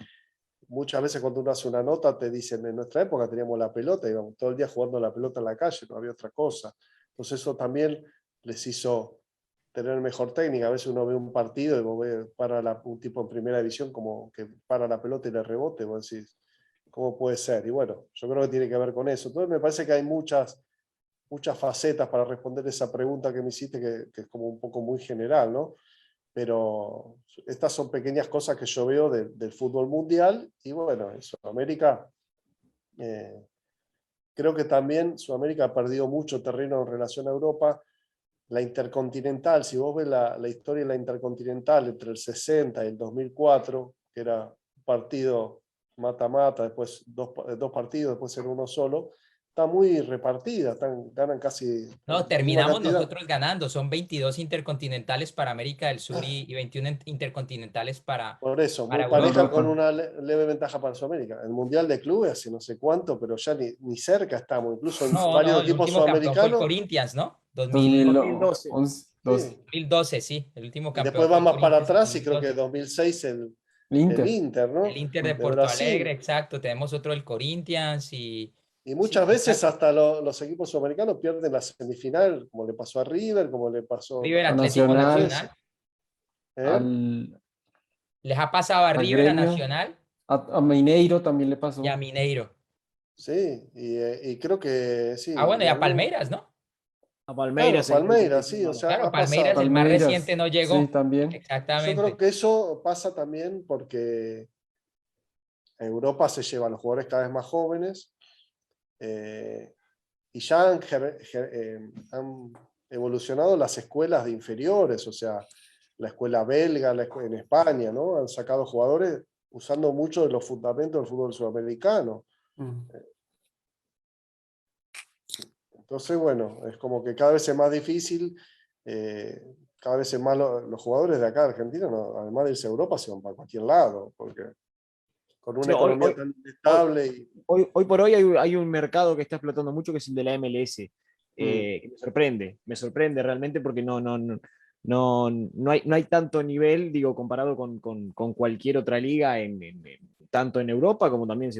Muchas veces cuando uno hace una nota te dicen, en nuestra época teníamos la pelota, íbamos todo el día jugando la pelota en la calle, no había otra cosa. Entonces eso también les hizo tener mejor técnica. A veces uno ve un partido y vos ves para un tipo en primera división como que para la pelota y le rebote, vos decís, ¿cómo puede ser? Y bueno, yo creo que tiene que ver con eso. Entonces me parece que hay muchas facetas para responder esa pregunta que me hiciste, que es como un poco muy general, ¿no? Pero estas son pequeñas cosas que yo veo del fútbol mundial y bueno, en Sudamérica, creo que también Sudamérica ha perdido mucho terreno en relación a Europa. La Intercontinental, si vos ves la historia de la Intercontinental entre el 60 y el 2004, que era un partido mata-mata, después dos partidos, después era uno solo, está muy repartida, ganan casi No, la misma terminamos cantidad. nosotros ganando. Son 22 intercontinentales para América del Sur y 21 intercontinentales Por eso, muy para pareja Europa. con una leve ventaja para Sudamérica. El Mundial de Clubes hace no sé cuánto, pero ya ni cerca estamos. Incluso en No, no, varios el equipos último campeón fue el sudamericanos, Corinthians, ¿no? 2012. 2011, sí. 2012, sí. El último Y campeón después fue va el más para Corinthians en atrás y creo que 2012. 2006 el el Inter. Inter, El ¿no? Inter de De Porto Alegre, Brasil. exacto. Tenemos otro el Corinthians y Y sí, muchas veces exacto. hasta los equipos sudamericanos pierden la semifinal, como le pasó a River, como le pasó River A Atlético otras Nacional, veces. Nacional. ¿Eh? al, Les ha pasado a al River, a Gremio, Nacional a Mineiro también le y a pasó. Mineiro. Sí, y creo que sí. Ah, bueno, y Y a Palmeiras, ¿no? A claro, Palmeiras en el último Palmeiras, sí, o tiempo. sea, Claro, ha Palmeiras, pasado. el más reciente, Palmeiras, no sí, llegó. también. Yo creo Exactamente. que eso pasa también porque Europa se lleva a los jugadores cada vez más jóvenes eh, y ya han evolucionado las escuelas de inferiores, o sea, la escuela belga en España, ¿no? Han sacado jugadores usando mucho de los fundamentos del fútbol sudamericano. Mm. Entonces, bueno, es como que cada vez es más difícil, cada vez es más los jugadores de acá de Argentina, además de irse a Europa, se van para cualquier lado, porque con Sí, una economía tan hoy, estable y hoy por hoy hay un mercado que está explotando mucho que es el de la MLS. Que me sorprende realmente porque no hay tanto nivel, digo, comparado con cualquier otra liga, tanto en Europa como también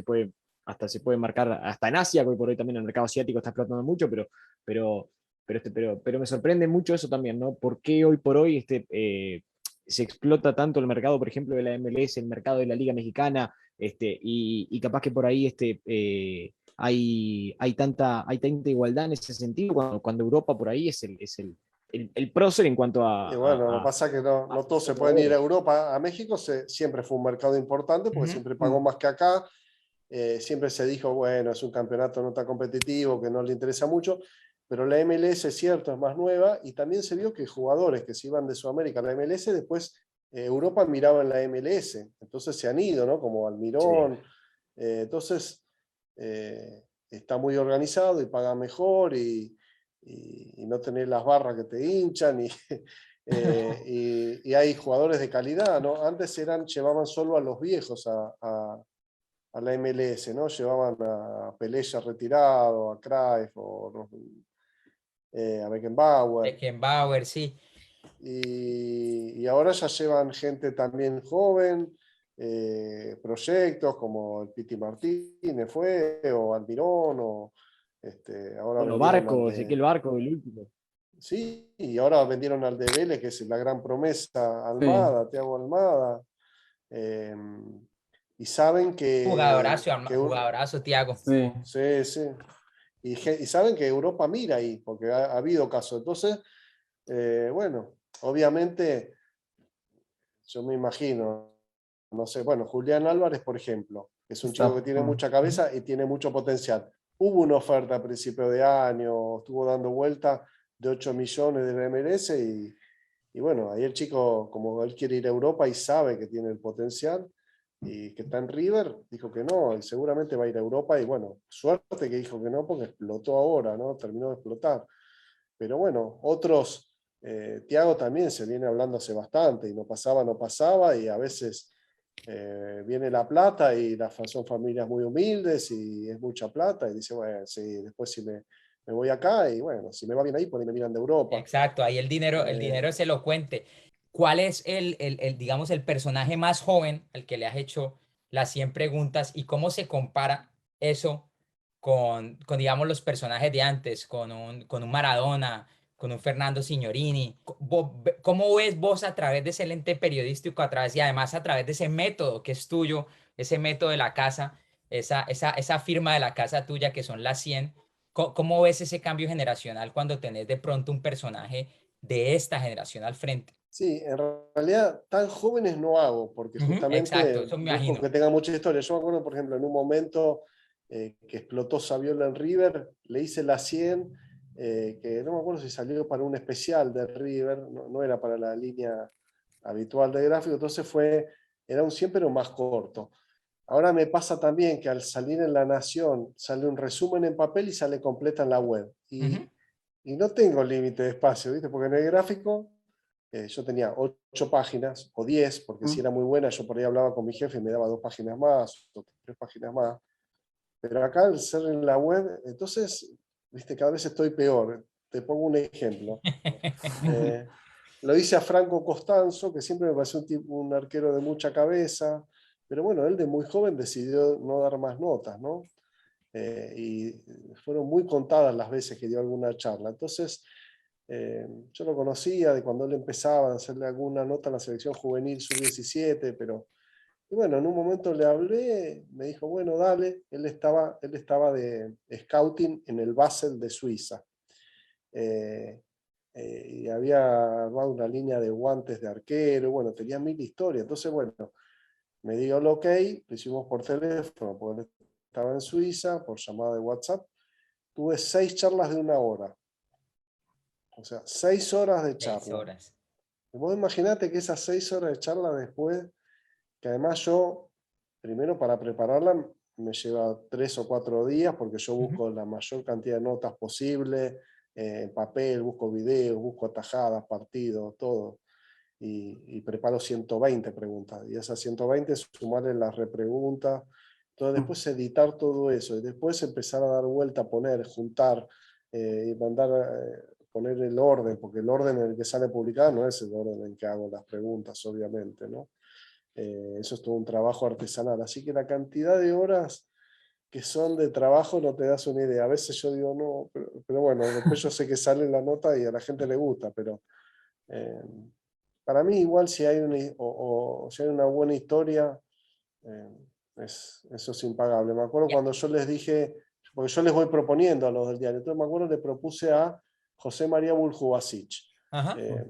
hasta se puede marcar, hasta en Asia, que hoy por hoy también el mercado asiático está explotando mucho, pero, pero me sorprende mucho eso también, ¿no? ¿Por qué hoy por hoy se explota tanto el mercado, por ejemplo, de la MLS, el mercado de la Liga Mexicana? Y capaz que por ahí hay tanta igualdad en ese sentido, cuando Europa por ahí es el prócer en cuanto Y bueno, lo que pasa es que no todos se pueden ir a jugadores. Europa. A México siempre fue un mercado importante porque Ujú. siempre pagó más que acá. Siempre se dijo, bueno, es un campeonato no tan competitivo, que no le interesa mucho, pero la MLS es cierto, es más nueva y también se vio que jugadores que se iban de Sudamérica a la MLS, después Europa miraba en la MLS, entonces se han ido, ¿no? Como Sí. Almirón. Entonces, está muy organizado y paga mejor y no tener las barras que te hinchan y hay jugadores de calidad, ¿no? Antes llevaban solo a los viejos a la MLS, ¿no? Llevaban a Pelé ya retirado, a Cruyff a Beckenbauer. Beckenbauer, sí. Y ahora ya llevan gente también joven, proyectos como el Piti Martínez fue, o Almirón, o ahora Bueno, vendieron al Barco, de... Ezequiel Barco, el último. Sí, y ahora vendieron al de Vélez, que es la gran promesa, Sí, Almada, Thiago Almada. eh, y saben Jugadorazo, que jugadorazo, Thiago. sí. sí, sí. Y saben que Europa mira ahí, porque ha habido casos. Entonces, bueno, obviamente, yo me imagino, no sé, bueno, Julián Álvarez, por ejemplo, es un chico que tiene mucha cabeza y tiene mucho potencial. Hubo una oferta a principio de año, estuvo dando vuelta de 8 millones de la MLS y bueno, ahí el chico, como él quiere ir a Europa y sabe que tiene el potencial y que está en River, dijo que no, y seguramente va a ir a Europa y bueno, suerte que dijo que no porque explotó ahora, ¿no? Terminó de explotar. Pero bueno, otros, Thiago también se viene hablando hace bastante y no pasaba, no pasaba y a veces viene la plata y son familias muy humildes y es mucha plata y dice, bueno, sí, después si me voy acá y bueno, si me va bien ahí, por ahí me miran de Europa. Exacto, ahí el dinero es elocuente. ¿Cuál es digamos, el personaje más joven al que le has hecho las 100 preguntas y cómo se compara eso digamos, los personajes de antes, con un Maradona, con un Fernando Signorini? ¿Cómo ves vos a través de ese lente periodístico, y además a través de ese método que es tuyo, ese método de la casa, esa firma de la casa tuya que son las 100? ¿Cómo ves ese cambio generacional cuando tenés de pronto un personaje de esta generación al frente? Sí, en realidad tan jóvenes no hago, porque Ujú, exacto, justamente eso me busco imagino. que tenga mucha historia. Yo me acuerdo, por ejemplo, en un momento que explotó Saviola en River, le hice la 100, que no me acuerdo si salió para un especial de River, no era para la línea habitual de gráfico, entonces era un 100 pero más corto. Ahora me pasa también que al salir en La Nación sale un resumen en papel y sale completa en la web. Ujú, Y no tengo límite de espacio, ¿viste? Porque en el gráfico yo tenía 8 páginas o 10, porque si era muy buena, yo por ahí hablaba con mi jefe y me daba 2 páginas más o 3 páginas más. Pero acá al ser en la web, entonces, viste, cada vez estoy peor. Te pongo un ejemplo. Eh, lo hice a Franco Costanzo, que siempre me pareció un arquero de mucha cabeza, pero bueno, él de muy joven decidió no dar más notas, ¿no? Y fueron muy contadas las veces que dio alguna charla. Entonces, yo lo conocía de cuando él empezaba a hacerle alguna nota en la selección juvenil sub-17, pero y bueno, en un momento le hablé, me dijo, bueno, dale, él estaba de scouting en el Basel de Suiza. Eh, y había armado una línea de guantes de arquero, bueno, tenía 1000 historias. Entonces, bueno, me dio el ok, lo hicimos por teléfono, porque él estaba en Suiza, por llamada de WhatsApp. Tuve 6 charlas de 1 hora, o sea, 6 horas de 6 charla. horas. Vos imaginate que esas 6 horas de charla después, que además yo, primero para prepararla, me lleva 3 o 4 días, porque yo Ujú. busco la mayor cantidad de notas posible, en papel, busco videos, busco atajadas, partidos, todo. Y preparo 120 preguntas. Y esas 120 sumarle las repreguntas. Entonces después editar todo eso y después empezar a dar vuelta, poner, juntar y mandar, poner el orden, porque el orden en el que sale publicado no es el orden en que hago las preguntas, obviamente, ¿no? Eso es todo un trabajo artesanal. Así que la cantidad de horas que son de trabajo no te das una idea. A veces yo digo, no, pero bueno, después yo sé que sale en la nota y a la gente le gusta, pero eh, para mí igual si hay si hay una buena historia, eh, eso es impagable. Me acuerdo Ya. cuando yo les dije, porque yo les voy proponiendo a los del diario, entonces me acuerdo le propuse a José María Buljubasic, Ajá. eh,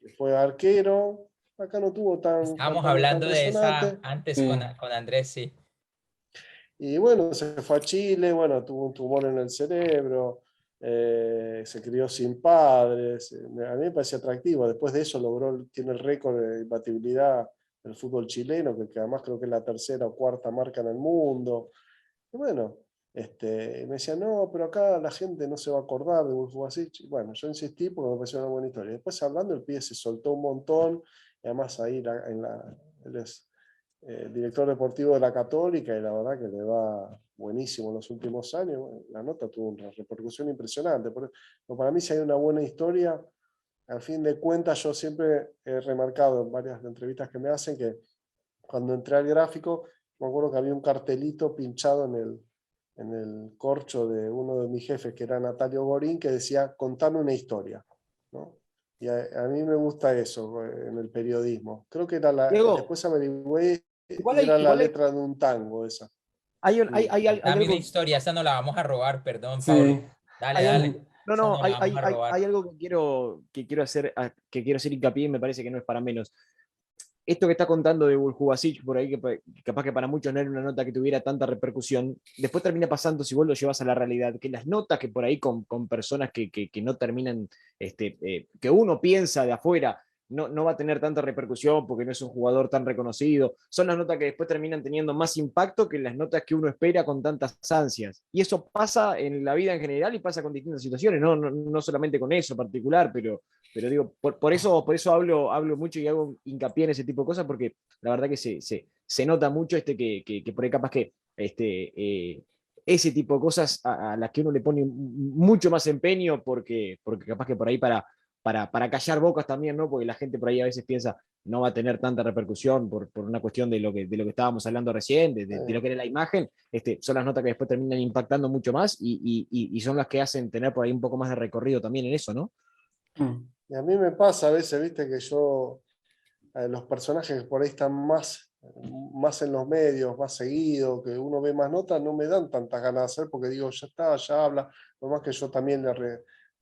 que fue arquero, acá no tuvo Estábamos campaña tan hablando de esa resonante, antes Sí. con Andrés, sí. y bueno, se fue a Chile, bueno, tuvo un tumor en el cerebro, se crió sin padres, a mí me parecía atractivo, después de eso tiene el récord de imbatibilidad del fútbol chileno, que además creo que es la tercera o cuarta marca en el mundo, y bueno, me decía, no, pero acá la gente no se va a acordar de Wolf Wasic. Bueno, yo insistí porque me pareció una buena historia. Después hablando, el pibe se soltó un montón, y además ahí él es director deportivo de la Católica y la verdad que le va buenísimo en los últimos años. Bueno, la nota tuvo una repercusión impresionante. Pero para mí si hay una buena historia, al fin de cuentas yo siempre he remarcado en varias entrevistas que me hacen que cuando entré al gráfico, me acuerdo que había un cartelito pinchado en el corcho de uno de mis jefes, que era Natalio Gorín, que decía, contame una historia, ¿no? Y a mí me gusta eso en el periodismo. Creo que era Diego, después averigüé igual y hay, era la igual hay, letra de un tango esa. hay, un- Mm. hay Dame una algo. historia, esta no la vamos a robar, perdón, Pablo. Sí. Dale, Hay algo, dale, no, esta no, no la vamos a robar. hay algo que quiero hacer hincapié y me parece que no es para menos. Esto que está contando de Vuljubasic por ahí, que capaz que para muchos no era una nota que tuviera tanta repercusión, después termina pasando, si vos lo llevas a la realidad, que las notas que por ahí con personas que no terminan, que uno piensa de afuera, no va a tener tanta repercusión porque no es un jugador tan reconocido, son las notas que después terminan teniendo más impacto que las notas que uno espera con tantas ansias. Y eso pasa en la vida en general y pasa con distintas situaciones, no solamente con eso en particular, pero digo, por eso hablo mucho y hago hincapié en ese tipo de cosas, porque la verdad que se nota mucho que por ahí capaz que ese tipo de cosas a las que uno le pone mucho más empeño, porque capaz que por ahí para callar bocas también, ¿no? Porque la gente por ahí a veces piensa no va a tener tanta repercusión por una cuestión de lo que estábamos hablando recién, de lo que era la imagen, son las notas que después terminan impactando mucho más y son las que hacen tener por ahí un poco más de recorrido también en eso, ¿no? Mm. Y a mí me pasa a veces, viste, que yo, los personajes que por ahí están más en los medios, más seguidos, que uno ve más notas, no me dan tantas ganas de hacer porque digo, ya está, ya habla, por más que yo también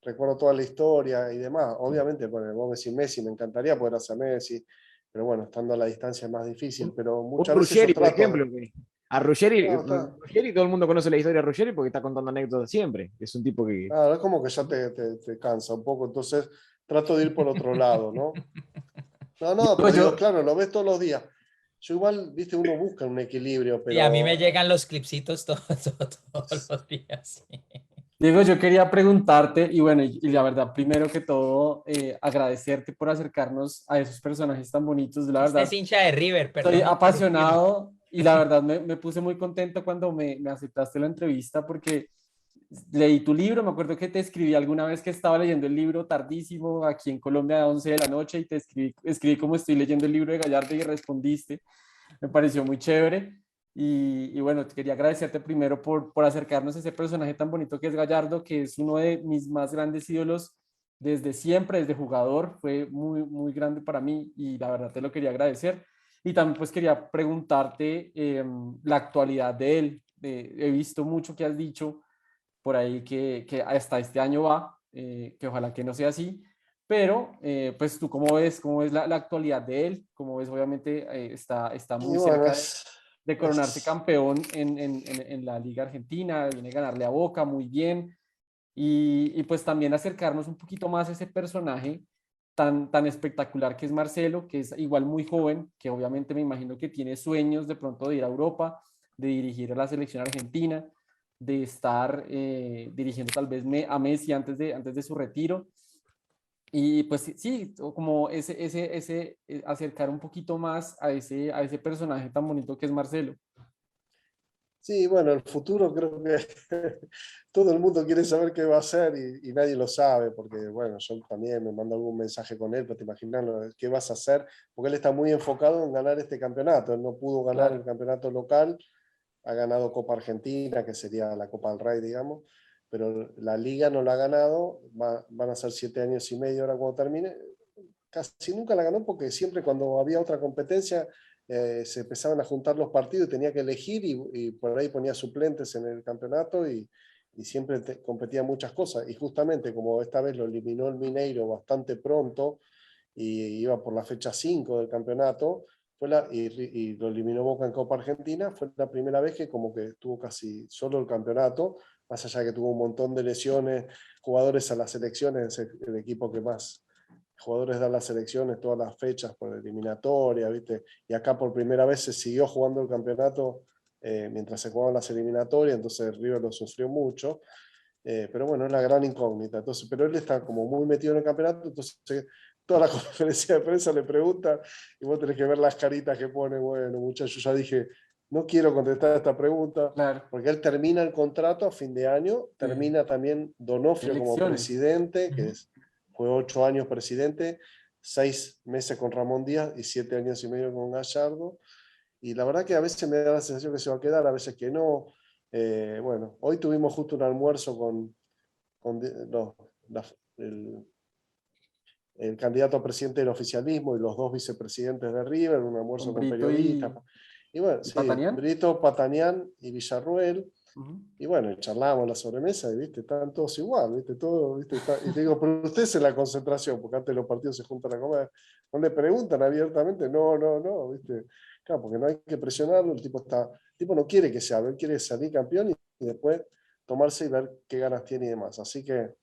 recuerdo toda la historia y demás. Obviamente, bueno, vos me decís Messi, me encantaría poder hacer Messi, pero bueno, estando a la distancia es más difícil, pero Un muchas veces yo Ruggeri, por trato de... ejemplo, a Ruggeri, No, está, Ruggeri, todo el mundo conoce la historia de Ruggeri porque está contando anécdotas siempre. Es un tipo que. claro, es como que ya te cansa un poco, entonces trato de ir por otro lado, ¿no? No, no, Digo pero digo, yo, claro, lo ves todos los días. Yo igual, viste, uno busca un equilibrio, Y a mí me pero llegan los clipsitos todos los días. Sí. Diego, yo quería preguntarte, y bueno, y la verdad, primero que todo, agradecerte por acercarnos a esos personajes tan bonitos. La Usted es verdad, hincha de River, estoy perdón interrumpirlo. apasionado y la verdad me puse muy contento cuando me aceptaste la entrevista porque leí tu libro. Me acuerdo que te escribí alguna vez que estaba leyendo el libro tardísimo aquí en Colombia a 11 de la noche y te escribí como estoy leyendo el libro de Gallardo y respondiste. Me pareció muy chévere. Y bueno, quería agradecerte primero por acercarnos a ese personaje tan bonito que es Gallardo, que es uno de mis más grandes ídolos desde siempre, desde jugador. Fue muy, muy grande para mí y la verdad te lo quería agradecer. Y también pues quería preguntarte la actualidad de él. He visto mucho que has dicho por ahí que hasta este año va, que ojalá que no sea así. Pero, pues tú cómo ves la actualidad de él, cómo ves, obviamente está y muy bueno, cerca de coronarse es- campeón en la Liga Argentina, viene a ganarle a Boca muy bien, y pues también acercarnos un poquito más a ese personaje tan espectacular que es Marcelo, que es igual muy joven, que obviamente me imagino que tiene sueños de pronto de ir a Europa, de dirigir a la selección argentina, de estar dirigiendo tal vez a Messi antes de su retiro. Y pues sí, como acercar un poquito más a ese personaje tan bonito que es Marcelo. sí, bueno, el futuro creo que todo el mundo quiere saber qué va a hacer y nadie lo sabe, porque bueno, yo también me mando algún mensaje con él, pero te imaginas qué vas a hacer, porque él está muy enfocado en ganar este campeonato, él no pudo ganar el Claro. campeonato local, ha ganado Copa Argentina, que sería la Copa del Rey, digamos, pero la liga no la ha ganado, van a ser 7 años y medio ahora cuando termine, casi nunca la ganó porque siempre cuando había otra competencia se empezaban a juntar los partidos y tenía que elegir y por ahí ponía suplentes en el campeonato y siempre competía muchas cosas. Y justamente como esta vez lo eliminó el Mineiro bastante pronto y iba por la fecha 5 del campeonato, y lo eliminó Boca en Copa Argentina, fue la primera vez que como que tuvo casi solo el campeonato, más allá de que tuvo un montón de lesiones, jugadores a las selecciones, es el equipo que más jugadores dan las selecciones todas las fechas por eliminatoria, ¿viste? Y acá por primera vez se siguió jugando el campeonato mientras se jugaban las eliminatorias, entonces River lo sufrió mucho. Pero bueno, es la gran incógnita. Entonces, pero él está como muy metido en el campeonato, entonces toda la conferencia de prensa le pregunta y vos tenés que ver las caritas que pone, bueno, muchachos, ya dije, no quiero contestar esta pregunta, Claro, porque él termina el contrato a fin de año, sí. termina también Donofrio como Elecciones. presidente, Ujú. fue 8 años presidente, 6 meses con Ramón Díaz y 7 años y medio con Gallardo. y la verdad que a veces me da la sensación que se va a quedar, a veces que no. Bueno, hoy tuvimos justo un almuerzo con el candidato a presidente del oficialismo y los dos vicepresidentes de River, un Con almuerzo con Brito periodistas. Y bueno, y sí, Patanián. Brito, Patanián y Villarruel. Ujú. Y bueno, y charlábamos en la sobremesa y viste, estaban todos igual, viste, todo, viste, y te digo, pero usted es en la concentración, porque antes los partidos se juntan a comer, no le preguntan abiertamente, no, viste, claro, porque no hay que presionarlo, el tipo no quiere que se hable, él quiere salir campeón y después tomarse y ver qué ganas tiene y demás, así que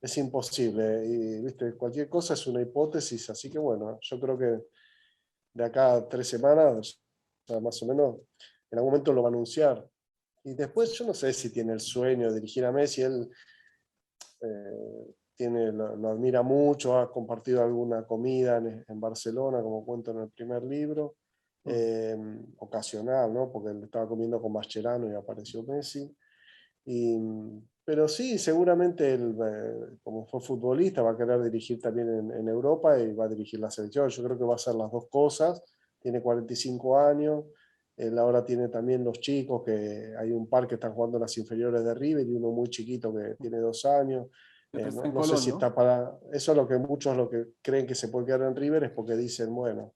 es imposible, y viste, cualquier cosa es una hipótesis, así que bueno, yo creo que de acá a 3 semanas, o sea, más o menos, en algún momento lo va a anunciar. Y después yo no sé si tiene el sueño de dirigir a Messi, él lo admira mucho, ha compartido alguna comida en Barcelona, como cuento en el primer libro, ocasional, ¿no? Porque él estaba comiendo con Mascherano y apareció Messi. Y, pero sí, seguramente él, como fue futbolista, va a querer dirigir también en Europa y va a dirigir la selección. Yo creo que va a hacer las dos cosas. Tiene 45 años. Él ahora tiene también los chicos, que hay un par que están jugando en las inferiores de River y uno muy chiquito que tiene 2 años. El otro está No, en no sé Colón, si ¿no? está para... Eso es lo que muchos lo que creen que se puede quedar en River es porque dicen, bueno,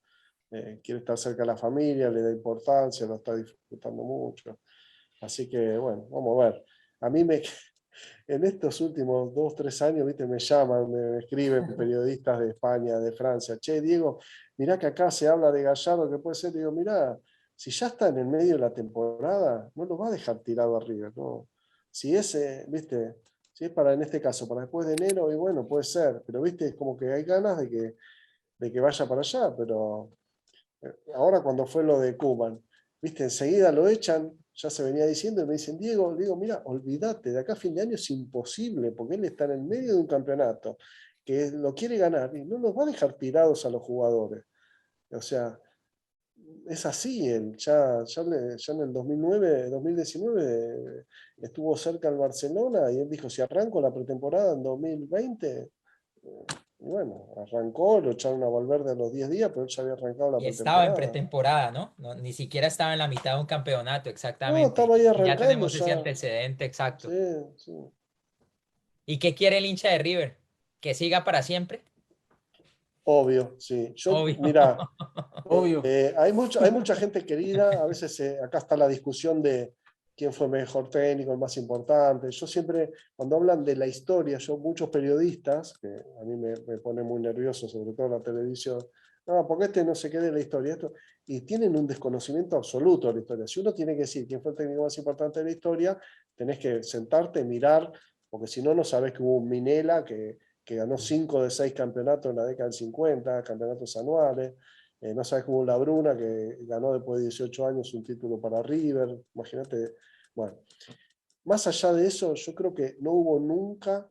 quiere estar cerca de la familia, le da importancia, lo está disfrutando mucho. Así que, bueno, vamos a ver. A mí en estos últimos 2, 3 años, viste, me llaman, me escriben periodistas de España, de Francia, che, Diego, mirá que acá se habla de Gallardo, que puede ser, digo, mirá, si ya está en el medio de la temporada, no lo va a dejar tirado arriba, ¿no? Si es, viste, si es para, en este caso, para después de enero, y bueno, puede ser, pero viste, es como que hay ganas de que vaya para allá, pero ahora cuando fue lo de Koeman, viste, enseguida lo echan, ya se venía diciendo, y me dicen, Diego, digo, mira, olvídate, de acá a fin de año es imposible, porque él está en el medio de un campeonato, que lo quiere ganar, y no nos va a dejar tirados a los jugadores. O sea, es así, él ya en el 2009, 2019 estuvo cerca al Barcelona, y él dijo, si arranco la pretemporada en 2020, y bueno, arrancó, lo echaron a Valverde a los 10 días, pero él ya había arrancado la Y estaba en pretemporada. pretemporada, ¿no? Ni siquiera estaba en la mitad de un campeonato, No, exactamente. estaba ahí Y ya arrancando tenemos ese ya. antecedente Sí, exacto. sí. ¿Y qué quiere el hincha de River? ¿Que siga para siempre? Obvio, sí. Yo, Obvio. mira, Obvio. hay mucha gente querida, a veces acá está la discusión de quién fue mejor técnico, el más importante. Yo siempre, cuando hablan de la historia, muchos periodistas, que a mí me pone muy nervioso, sobre todo en la televisión, no, porque este no se quede en la historia, y tienen un desconocimiento absoluto de la historia. Si uno tiene que decir quién fue el técnico más importante de la historia, tenés que sentarte, mirar, porque si no, no sabés que hubo un Minela que ganó 5 de 6 campeonatos en la década del 50, campeonatos anuales. No sabes cómo la Bruna, que ganó después de 18 años un título para River. Imagínate. Bueno, más allá de eso, yo creo que no hubo nunca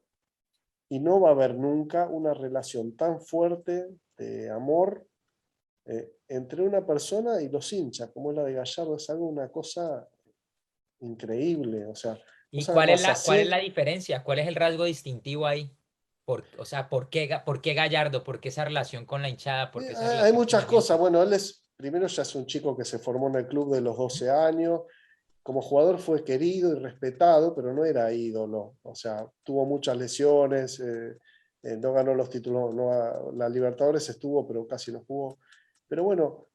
y no va a haber nunca una relación tan fuerte de amor entre una persona y los hinchas, como es la de Gallardo. Es algo, una cosa increíble. O sea, no ¿Y sabes más cuál es la hacer. diferencia? ¿Cuál es el rasgo distintivo ahí? O sea, por qué Gallardo? ¿Por qué esa relación con la hinchada? ¿Por qué esa Hay relación con muchas la gente? cosas. Bueno, primero ya es un chico que se formó en el club de los 12 años. Como jugador fue querido y respetado, pero no era ídolo. O sea, tuvo muchas lesiones, no ganó los títulos, la Libertadores estuvo, pero casi no jugó. Pero bueno,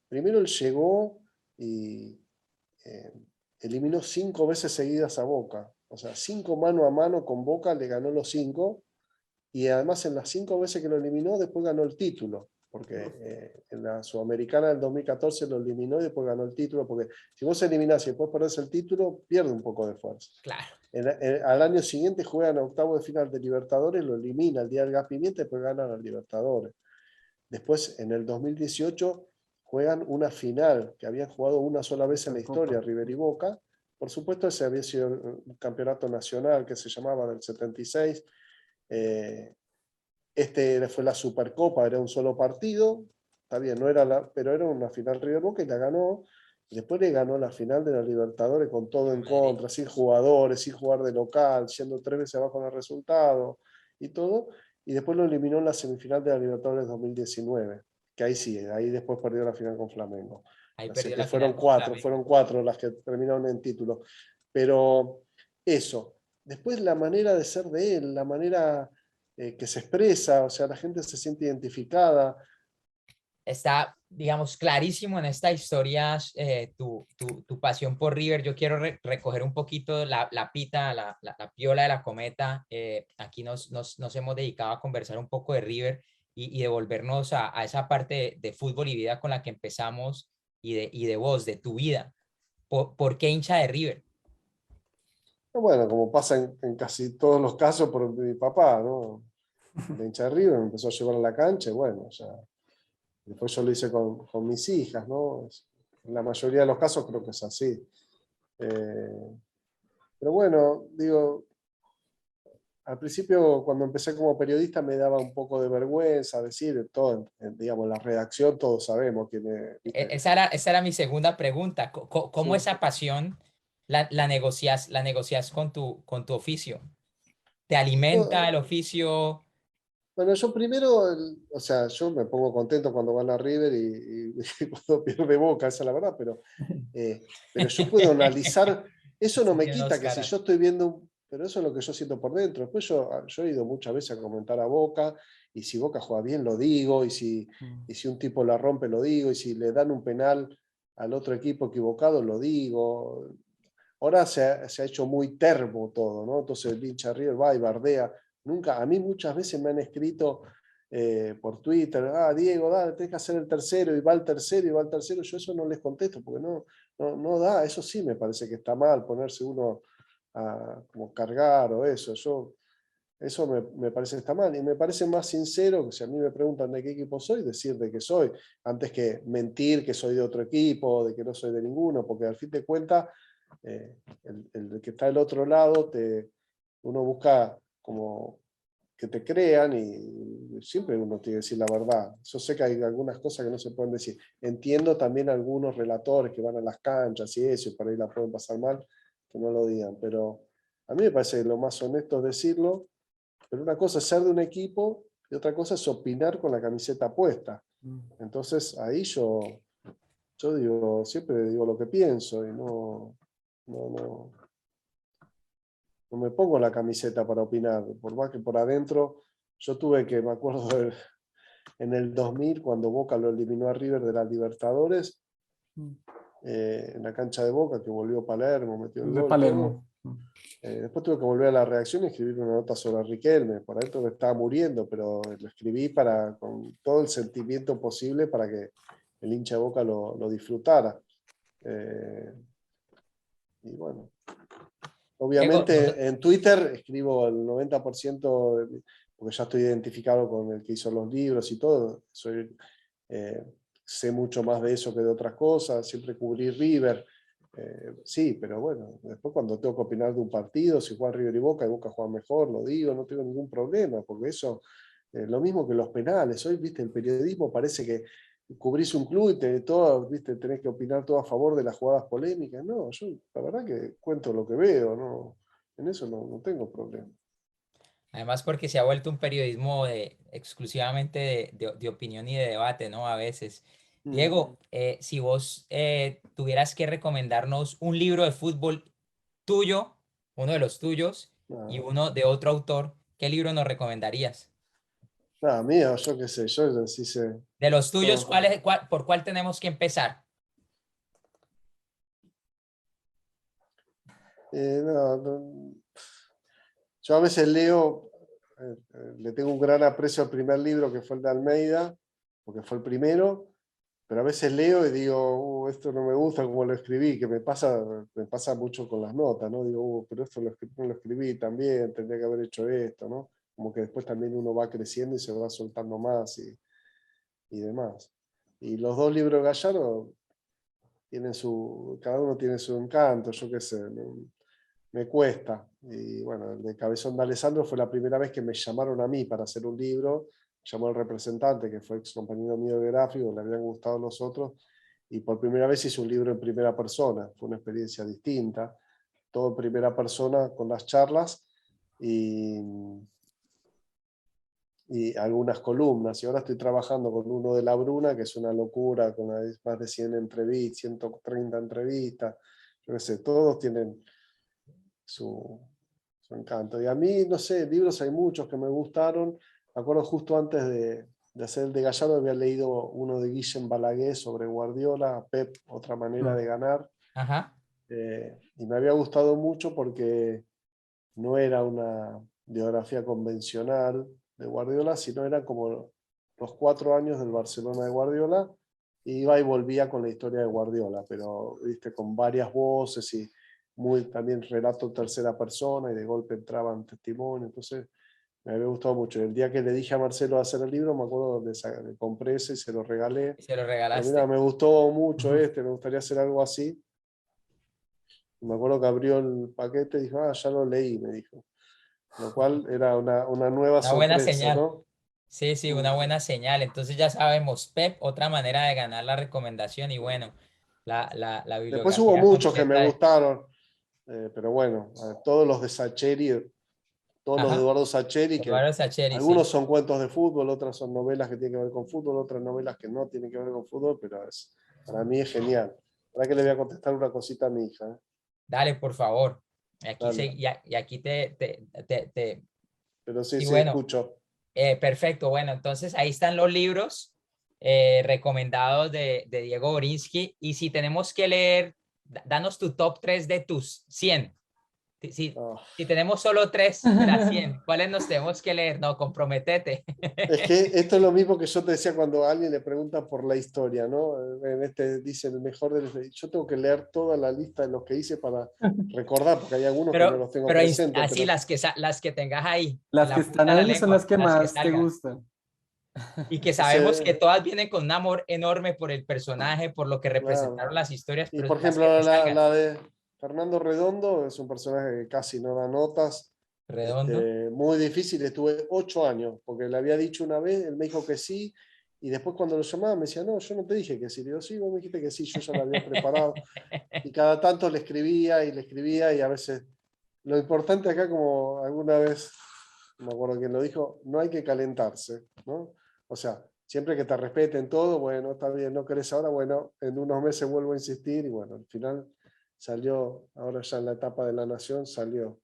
primero él llegó y eh, eliminó 5 veces seguidas a Boca. O sea, 5 mano a mano con Boca, le ganó los 5 y además en las 5 veces que lo eliminó, después ganó el título, porque en la Sudamericana del 2014 lo eliminó y después ganó el título, porque si vos eliminás y después perdés el título, pierde un poco de fuerza. Claro. Al año siguiente juegan a octavo de final de Libertadores, lo elimina el día del gas pimienta y después ganan a Libertadores. Después, en el 2018, juegan una final que habían jugado una sola vez en la historia, Supercopa. River y Boca. Por supuesto, ese había sido un campeonato nacional que se llamaba del 76. Este fue la Supercopa, era un solo partido, está bien, no era pero era una final River Boca y la ganó. Y después le ganó la final de la Libertadores con todo A en Madrid. contra, sin jugadores, sin jugar de local, siendo 3 veces abajo en el resultado y todo. Y después lo eliminó en la semifinal de la Libertadores 2019. que ahí sí, ahí después perdió la final con Flamengo. Ahí Así perdió que la final con Flamengo. fueron cuatro las que terminaron en título. Pero eso, después la manera de ser de él, la manera que se expresa, o sea, la gente se siente identificada. Está, digamos, clarísimo en esta historia tu pasión por River. Yo quiero recoger un poquito la pita, la piola de la cometa. Aquí nos hemos dedicado a conversar un poco de River y devolvernos a esa parte de fútbol y vida con la que empezamos y de vos, de tu vida. ¿Por qué hincha de River? Bueno, como pasa en casi todos los casos por mi papá, ¿no? De hincha de River, me empezó a llevar a la cancha y bueno, ya. Después yo lo hice con mis hijas, ¿no? En la mayoría de los casos creo que es así. Pero bueno, digo, al principio cuando empecé como periodista me daba un poco de vergüenza decir todo, digamos, la redacción todos sabemos quién es. ¿Viste? Esa era mi segunda pregunta. ¿Cómo Sí. esa pasión la negocias con tu oficio? ¿Te alimenta el oficio? Bueno, yo primero, o sea, yo me pongo contento cuando van a River y cuando pierde Boca, esa es la verdad, pero yo puedo analizar, eso no me Tiene dos quita que si caras. yo estoy viendo, pero eso es lo que yo siento por dentro. Después yo he ido muchas veces a comentar a Boca, y si Boca juega bien lo digo, y si un tipo la rompe lo digo, y si le dan un penal al otro equipo equivocado lo digo. Ahora se ha hecho muy termo todo, ¿no? Entonces el hincha River va y bardea. Nunca, a mí muchas veces me han escrito por Twitter, Diego, dale, tenés que hacer el tercero, y va el tercero, y va el tercero. Yo eso no les contesto, porque no da, eso sí me parece que está mal, ponerse uno a como cargar o eso. Eso me parece que está mal, y me parece más sincero que si a mí me preguntan de qué equipo soy, decir de qué soy, antes que mentir que soy de otro equipo, de que no soy de ninguno, porque al fin de cuentas, el que está del otro lado, uno busca como que te crean, y siempre uno tiene que decir la verdad. Yo sé que hay algunas cosas que no se pueden decir. Entiendo también algunos relatores que van a las canchas y eso, y por ahí la pueden pasar mal, que no lo digan, pero a mí me parece que lo más honesto es decirlo. Pero una cosa es ser de un equipo y otra cosa es opinar con la camiseta puesta. Entonces ahí yo digo, siempre digo lo que pienso y no me pongo la camiseta para opinar. Por más que por adentro, yo tuve que, me acuerdo en el 2000 cuando Boca lo eliminó a River de las Libertadores, en la cancha de Boca, que volvió Palermo, metió el De gol, todo. Palermo. Después tuve que volver a la redacción y escribir una nota sobre Riquelme. Por adentro me estaba muriendo, pero lo escribí con todo el sentimiento posible para que el hincha de Boca lo disfrutara. Y bueno, Diego, obviamente en Twitter escribo el 90%, porque ya estoy identificado con el que hizo los libros y todo. Sé mucho más de eso que de otras cosas. Siempre cubrí River. Sí, pero bueno, después cuando tengo que opinar de un partido, si juega River y Boca juega mejor, lo digo, no tengo ningún problema, porque eso, lo mismo que los penales. Hoy, viste, el periodismo parece que cubrís un club y viste, tenés que opinar todo a favor de las jugadas polémicas. No, yo la verdad que cuento lo que veo, no, en eso no tengo problema. Además, porque se ha vuelto un periodismo exclusivamente de opinión y de debate, ¿no? A veces. Diego, si vos tuvieras que recomendarnos un libro de fútbol tuyo, uno de los tuyos, y Nada, uno de otro autor, ¿qué libro nos recomendarías? nada, mío, yo qué sé, yo sí sé. De los tuyos, Yo, ¿por cuál tenemos que empezar? no, yo a veces leo, le tengo un gran aprecio al primer libro que fue el de Almeida, porque fue el primero, pero a veces leo y digo, esto no me gusta como lo escribí, que me pasa mucho con las notas, ¿no? Digo, pero esto no lo escribí también, tendría que haber hecho esto, ¿no? Como que después también uno va creciendo y se va soltando más y demás. Y los dos libros de Gallardo cada uno tiene su encanto, yo qué sé, me cuesta. Y bueno, el de Cabezón de Alessandro fue la primera vez que me llamaron a mí para hacer un libro. Llamó el representante, que fue ex compañero mío de gráfico, le habían gustado los otros, y por primera vez hice un libro en primera persona. Fue una experiencia distinta, todo en primera persona con las charlas, y y algunas columnas. Y ahora estoy trabajando con uno de La Bruna, que es una locura, con más de 100 entrevistas, 130 entrevistas. Yo qué sé, todos tienen su encanto. Y a mí, no sé, libros hay muchos que me gustaron. Me acuerdo justo antes de hacer el de Gallardo, había leído uno de Guillem Balaguer sobre Guardiola, Pep, otra manera de ganar. Ajá. Y me había gustado mucho porque no era una biografía convencional de Guardiola, sino era como los 4 años del Barcelona de Guardiola, y iba y volvía con la historia de Guardiola, pero viste, con varias voces y también relato en tercera persona, y de golpe entraban testimonios. Entonces me había gustado mucho. El día que le dije a Marcelo de hacer el libro, me acuerdo le compré ese y se lo regalé. Se lo Pero mira, regalaste. me gustó mucho me gustaría hacer algo así. Y me acuerdo que abrió el paquete y dijo, ya lo leí, me dijo. Lo cual era una nueva Una buena sorpresa, señal. ¿no? Sí, sí, una buena señal. Entonces ya sabemos, Pep, otra manera de ganar la recomendación y bueno, la Después hubo bibliografía muchos que me completa de... gustaron, pero bueno, todos los de Sacheri, todos los de Ajá, Eduardo Sacheri, que Eduardo Sacheri, algunos sí. son cuentos de fútbol, otras son novelas que tienen que ver con fútbol, otras novelas que no tienen que ver con fútbol, pero para mí es genial. Ahora que le voy a contestar una cosita a mi hija. Dale, por favor. Aquí, Dale. y aquí Pero sí, y sí, bueno, escucho. perfecto. Bueno, entonces ahí están los libros recomendados de Diego Borinsky. Y si tenemos que leer, danos tu top 3 de tus 100. Si, Ah. si tenemos solo 3 de las 100, ¿cuáles nos tenemos que leer? No, comprometete. Es que esto es lo mismo que yo te decía cuando a alguien le pregunta por la historia, ¿no? Dice el mejor yo tengo que leer toda la lista de los que hice para recordar, porque hay algunos que no los tengo Pero presentes. así las que tengas ahí, en Las que la punta están de la ahí son las lengua, que las que más te salgan. gustan. Y que sabemos que Ese, todas vienen con un amor enorme por el personaje, por lo que claro. representaron las historias, Y pero por las que ejemplo, te salgan. la de Fernando Redondo es un personaje que casi no da notas, Redondo. muy difícil. Estuve 8 años, porque le había dicho una vez, él me dijo que sí, y después cuando lo llamaba me decía, no, yo no te dije que sí. Le digo, sí, vos me dijiste que sí, yo ya lo había preparado. Y cada tanto le escribía, y a veces, lo importante acá, como alguna vez, no me acuerdo quién lo dijo, no hay que calentarse, ¿no? O sea, siempre que te respeten todo, bueno, está bien, no querés ahora, bueno, en unos meses vuelvo a insistir, y bueno, al final salió, ahora ya en la etapa de La Nación salió.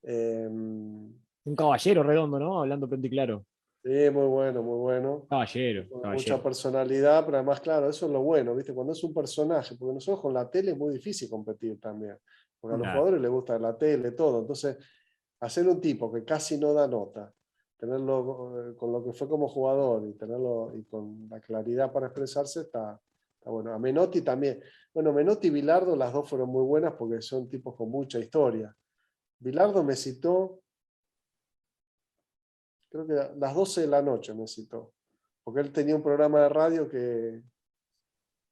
Un caballero Redondo, ¿no? Hablando pronto y claro. Sí, muy bueno, muy bueno. Caballero, Con mucha caballero. personalidad, pero además, claro, eso es lo bueno, ¿viste? Cuando es un personaje, porque nosotros con la tele es muy difícil competir también, porque a los Claro. jugadores les gusta la tele, todo. Entonces, hacer un tipo que casi no da nota, tenerlo con lo que fue como jugador y tenerlo y con la claridad para expresarse, está bueno. A Menotti también. Bueno, Menotti y Bilardo, las dos fueron muy buenas porque son tipos con mucha historia. Bilardo me citó, creo que a las 12 de la noche me citó, porque él tenía un programa de radio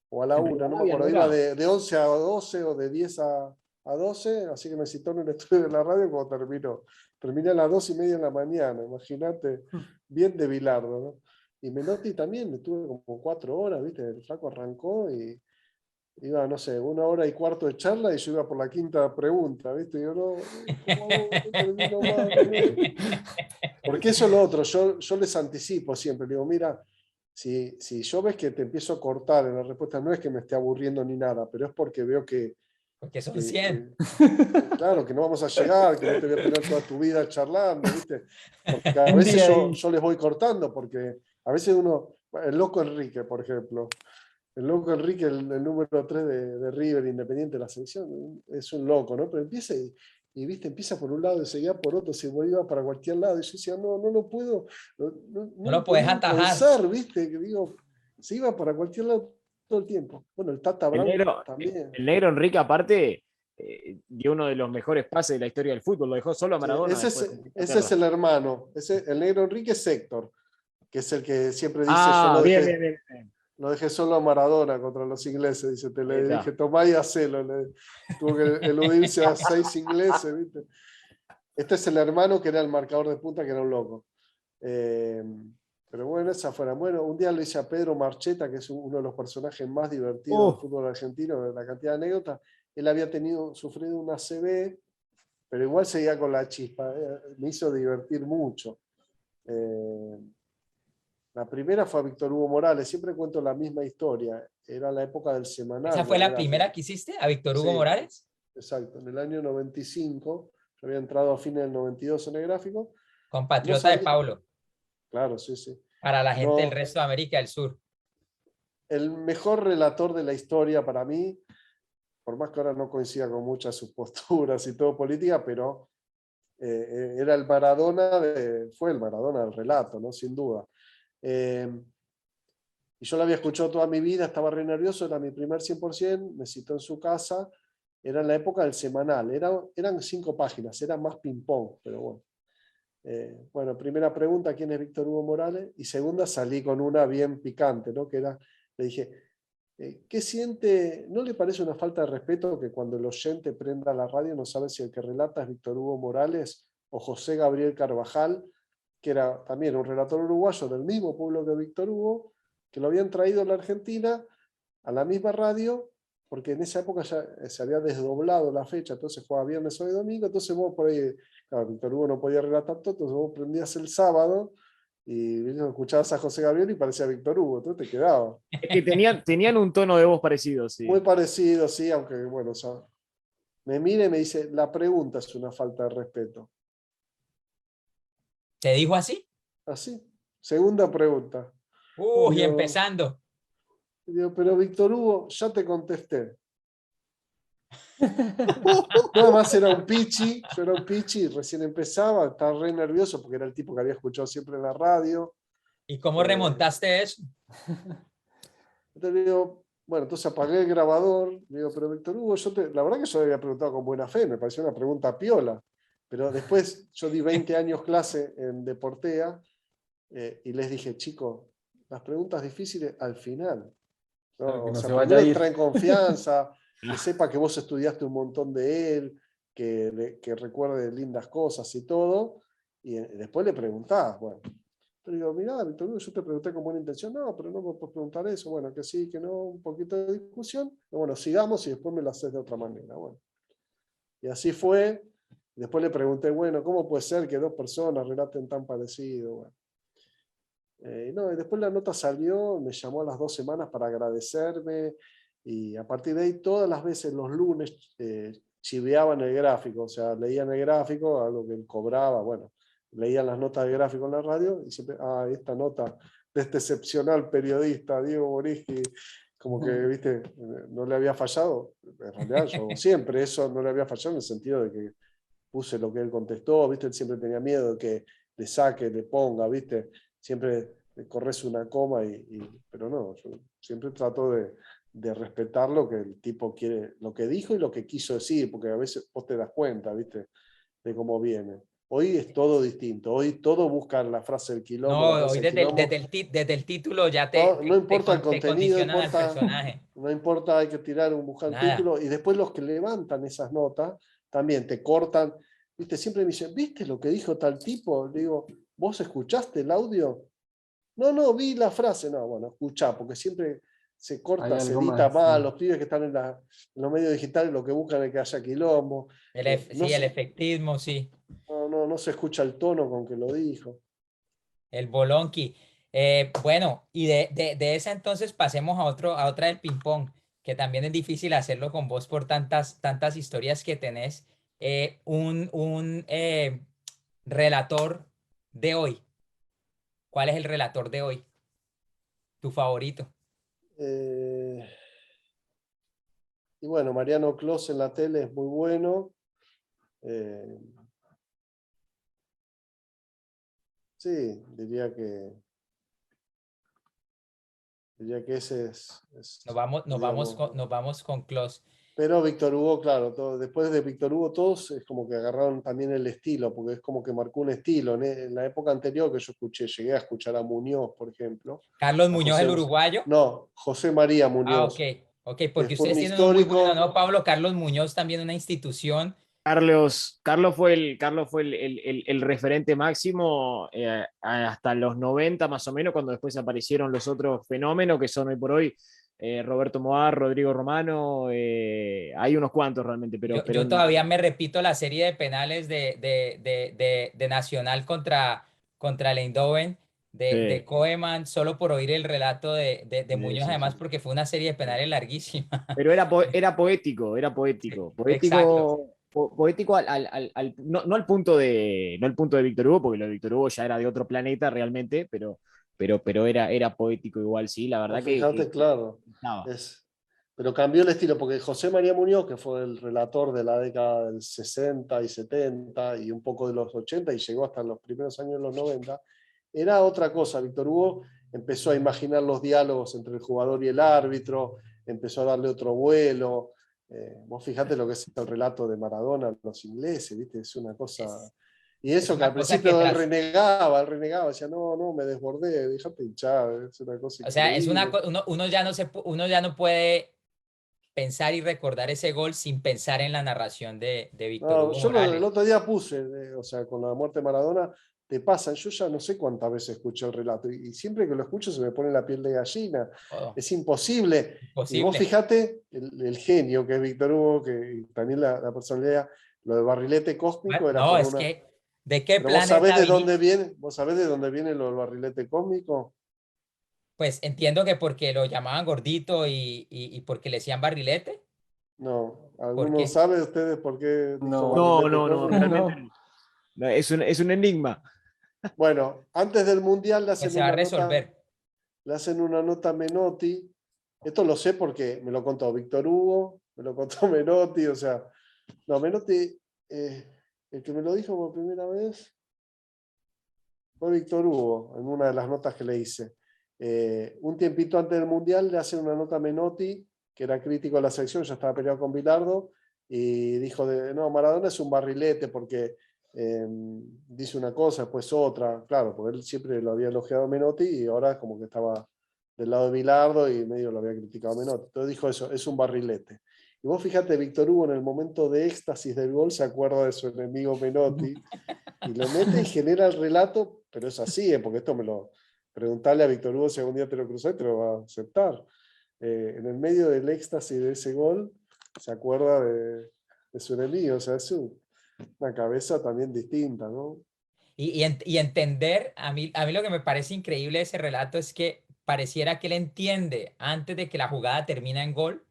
o a la En 1, no me Rivadavia, ¿no acuerdo, iba era? de 11 a 12 o de 10 a 12, así que me citó en el estudio de la radio cuando terminó. Terminé a las 2:30 de la mañana, imagínate, bien de Bilardo, ¿no? Y Menotti también, estuve como 4 horas, ¿viste? El flaco arrancó y iba, no sé, 1 hora y cuarto de charla, y yo iba por la quinta pregunta, ¿viste? Y yo, no, por favor, no termino más, no. Porque eso es lo otro, yo les anticipo siempre, digo, mira, si yo ves que te empiezo a cortar en la respuesta, no es que me esté aburriendo ni nada, pero es porque veo Porque son que, 100. que, claro, que no vamos a llegar, que no te voy a tener toda tu vida charlando, ¿viste? Porque a Un veces día ahí. yo les voy cortando, porque a veces el loco Enrique, por ejemplo, el loco Enrique, el número 3 de River, Independiente de la selección, es un loco, ¿no? Pero empieza viste, empieza por un lado y seguía por otro, se iba para cualquier lado, y yo decía, no lo puedo, No no lo lo puedes podía atajar. impulsar, ¿viste? Que digo, se iba para cualquier lado todo el tiempo. Bueno, el Tata El Brown negro, también. el negro Enrique, aparte, dio uno de los mejores pases de la historia del fútbol. Lo dejó solo a Sí, Maradona después con ese es Inglaterra. el hermano, el negro Enrique es Héctor, que es el que siempre dice, yo Ah, bien, bien, bien, bien. lo dejé solo a Maradona contra los ingleses, dice, te Ahí le está. dije, tomá y hacelo. Tuvo que eludirse a 6 ingleses, ¿viste? Este es el hermano que era el marcador de punta, que era un loco. Pero bueno, esa fuera. Bueno, un día le hice a Pedro Marcheta, que es uno de los personajes más divertidos del fútbol argentino, de la cantidad de anécdotas. Él había sufrido una ACV, pero igual seguía con la chispa. Me hizo divertir mucho. La primera fue a Víctor Hugo Morales, siempre cuento la misma historia, era la época del semanal. ¿Esa fue del la Gráfico. primera que hiciste a Víctor Hugo Sí. Morales? Exacto, en el año 95, yo había entrado a fines del 92 en el Gráfico. No Compatriota de sabía, Paulo, claro, sí, sí. para la gente del No, resto de América del Sur. el mejor relator de la historia para mí, por más que ahora no coincida con muchas sus posturas y todo política, pero era el Maradona, fue el Maradona del relato, ¿no? Sin duda. Y yo lo había escuchado toda mi vida, estaba re nervioso, era mi primer 100%, me citó en su casa, era en la época del semanal, eran 5 páginas, era más ping-pong, pero bueno. Bueno, primera pregunta, ¿quién es Víctor Hugo Morales? Y segunda, salí con una bien picante, ¿no? Que era, le dije, ¿qué siente? ¿No le parece una falta de respeto que cuando el oyente prenda la radio no sabe si el que relata es Víctor Hugo Morales o José Gabriel Carvajal, que era también un relator uruguayo del mismo pueblo que Víctor Hugo, que lo habían traído a la Argentina, a la misma radio, porque en esa época ya se había desdoblado la fecha, entonces jugaba viernes, sábado y domingo, entonces vos por ahí, claro, Víctor Hugo no podía relatar todo, entonces vos prendías el sábado y escuchabas a José Gabriel y parecía Víctor Hugo, entonces te quedaba. Es que tenían un tono de voz parecido, sí. Muy parecido, sí, aunque bueno, o sea, me mira y me dice, la pregunta es una falta de respeto. ¿Te dijo así? Así. Segunda pregunta. Y Digo, empezando. digo, pero Víctor Hugo, ya te contesté. Nada más era un pichi, yo era un pichi, recién empezaba, estaba re nervioso porque era el tipo que había escuchado siempre en la radio. ¿Y cómo remontaste eso? Entonces digo, bueno, entonces apagué el grabador, digo, pero Víctor Hugo, la verdad que yo le había preguntado con buena fe, me pareció una pregunta piola, pero después yo di 20 años clase en Deportea y les dije, chicos, las preguntas difíciles al final. ¿No? Claro, que O no sea, se vaya a primero ir. traen confianza, que sepa que vos estudiaste un montón de él, que recuerde lindas cosas y todo, y después le preguntás, bueno. Pero digo, mirá, Víctor Hugo, yo te pregunté con buena intención, no, pero no me puedes preguntar eso, bueno, que sí, que no, un poquito de discusión, pero bueno, sigamos y después me lo haces de otra manera, bueno. Y así fue, después le pregunté, bueno, ¿cómo puede ser que 2 personas relaten tan parecido? Bueno. No, y después la nota salió, me llamó a las 2 semanas para agradecerme y a partir de ahí todas las veces los lunes chiveaban el gráfico, o sea, leían el gráfico, algo que él cobraba, bueno, leían las notas del gráfico en la radio y siempre, esta nota de este excepcional periodista, Diego Boriski, como que, viste, no le había fallado, en realidad yo siempre eso no le había fallado en el sentido de que puse lo que él contestó, viste, él siempre tenía miedo de que le saque, le ponga, viste, siempre corres una coma, pero no, yo siempre trato de respetar lo que el tipo quiere, lo que dijo y lo que quiso decir, porque a veces vos te das cuenta, ¿viste? De cómo viene. Hoy es todo distinto, hoy todo busca la frase del quilombo, la No, frase hoy del quilombo. desde el título ya No, no importa el te contenido, condicionan al personaje. no importa, hay que buscar un Nada. título, y después los que levantan esas notas también te cortan, ¿viste? Siempre me dicen, ¿viste lo que dijo tal tipo? Le digo, ¿vos escuchaste el audio? No, vi la frase. No, bueno, escuchá, porque siempre se corta, Hay se algo edita más, mal, sí. los pibes que están en los medios digitales lo que buscan es que haya quilombo. No Sí, el se, efectismo, sí. no se escucha el tono con que lo dijo. El bolonqui. Bueno, y de esa entonces pasemos a otra del ping-pong, que también es difícil hacerlo con vos por tantas historias que tenés. Un relator de hoy. ¿Cuál es el relator de hoy? Tu favorito. Y bueno, Mariano Clos en la tele es muy bueno. Sí, diría que ese es digamos, Nos vamos con Klos. pero Víctor Hugo, claro, después de Víctor Hugo todos es como que agarraron también el estilo, porque es como que marcó un estilo. En la época anterior que yo llegué a escuchar a Muñoz, por ejemplo. Carlos A Muñoz, el uruguayo. No, José María Ok, Muñoz, ok, que porque fue ustedes un tienen un muy bueno, histórico. ¿no, Pablo? Carlos Muñoz, también una institución. Carlos fue el referente máximo hasta los 90 más o menos, cuando después aparecieron los otros fenómenos que son hoy por hoy Roberto Moar, Rodrigo Romano, hay unos cuantos realmente, pero Yo todavía me repito la serie de penales de Nacional contra el Eindhoven de Sí. Koeman, solo por oír el relato de Sí, Muñoz, sí, además sí. porque fue una serie de penales larguísima. Pero era poético, era Sí, poético. exacto. Poético no al punto no al punto de Víctor Hugo, porque lo de Víctor Hugo ya era de otro planeta realmente, pero era poético igual, sí, la Vos verdad fíjate, claro, estaba. pero cambió el estilo, porque José María Muñoz, que fue el relator de la década del 60 y 70 y un poco de los 80 y llegó hasta los primeros años de los 90, era otra cosa. Víctor Hugo empezó a imaginar los diálogos entre el jugador y el árbitro, empezó a darle otro vuelo. Vos fijate lo que es el relato de Maradona a los ingleses, ¿viste? Es una cosa... Es, Y es eso que una al cosa que principio él renegaba, decía, no, no, me desbordé, déjate hinchar, es una cosa o sea, increíble. uno ya no uno ya no puede pensar y recordar ese gol sin pensar en la narración de Víctor No, Hugo yo el Morales. otro día puse, o sea, con la muerte de Maradona, te pasan, yo ya no sé cuántas veces escuché el relato, y siempre que lo escucho se me pone la piel de gallina, Todo, es imposible. Y vos imposible. fijate el genio que es Víctor Hugo, que también la personalidad, lo de barrilete Bueno, cósmico era no, por es una... que, ¿de qué Pero vos sabés planeta de dónde viniste? viene, vos sabés de dónde viene lo del barrilete cósmico. Pues entiendo que porque lo llamaban gordito y porque le decían barrilete. No, ¿Por ¿alguno qué? sabe de ustedes por qué dijo No, barrilete No, cósmico? realmente no. no, es un enigma. Bueno, antes del Mundial Pues se va a resolver. le hacen una nota a Menotti. Esto lo sé porque me lo contó Víctor Hugo, me lo contó Menotti, o sea, no, Menotti, el que me lo dijo por primera vez fue Víctor Hugo, en una de las notas que le hice. Un tiempito antes del Mundial le hacen una nota a Menotti, que era crítico de la selección, ya estaba peleado con Bilardo, y dijo, no, Maradona es un barrilete porque dice una cosa, después otra, claro, porque él siempre lo había elogiado a Menotti y ahora como que estaba del lado de Bilardo y medio lo había criticado a Menotti. Entonces dijo eso, es un barrilete. Y vos fíjate, Víctor Hugo en el momento de éxtasis del gol se acuerda de su enemigo Menotti y lo mete y genera el relato, pero es así, porque esto me lo... Preguntarle a Víctor Hugo si algún día te lo cruzó y te lo va a aceptar. En el medio del éxtasis de ese gol, se acuerda de su enemigo, o sea, es una cabeza también distinta, ¿no? Y entender, a mí lo que me parece increíble de ese relato es que pareciera que él entiende antes de que la jugada termina en gol,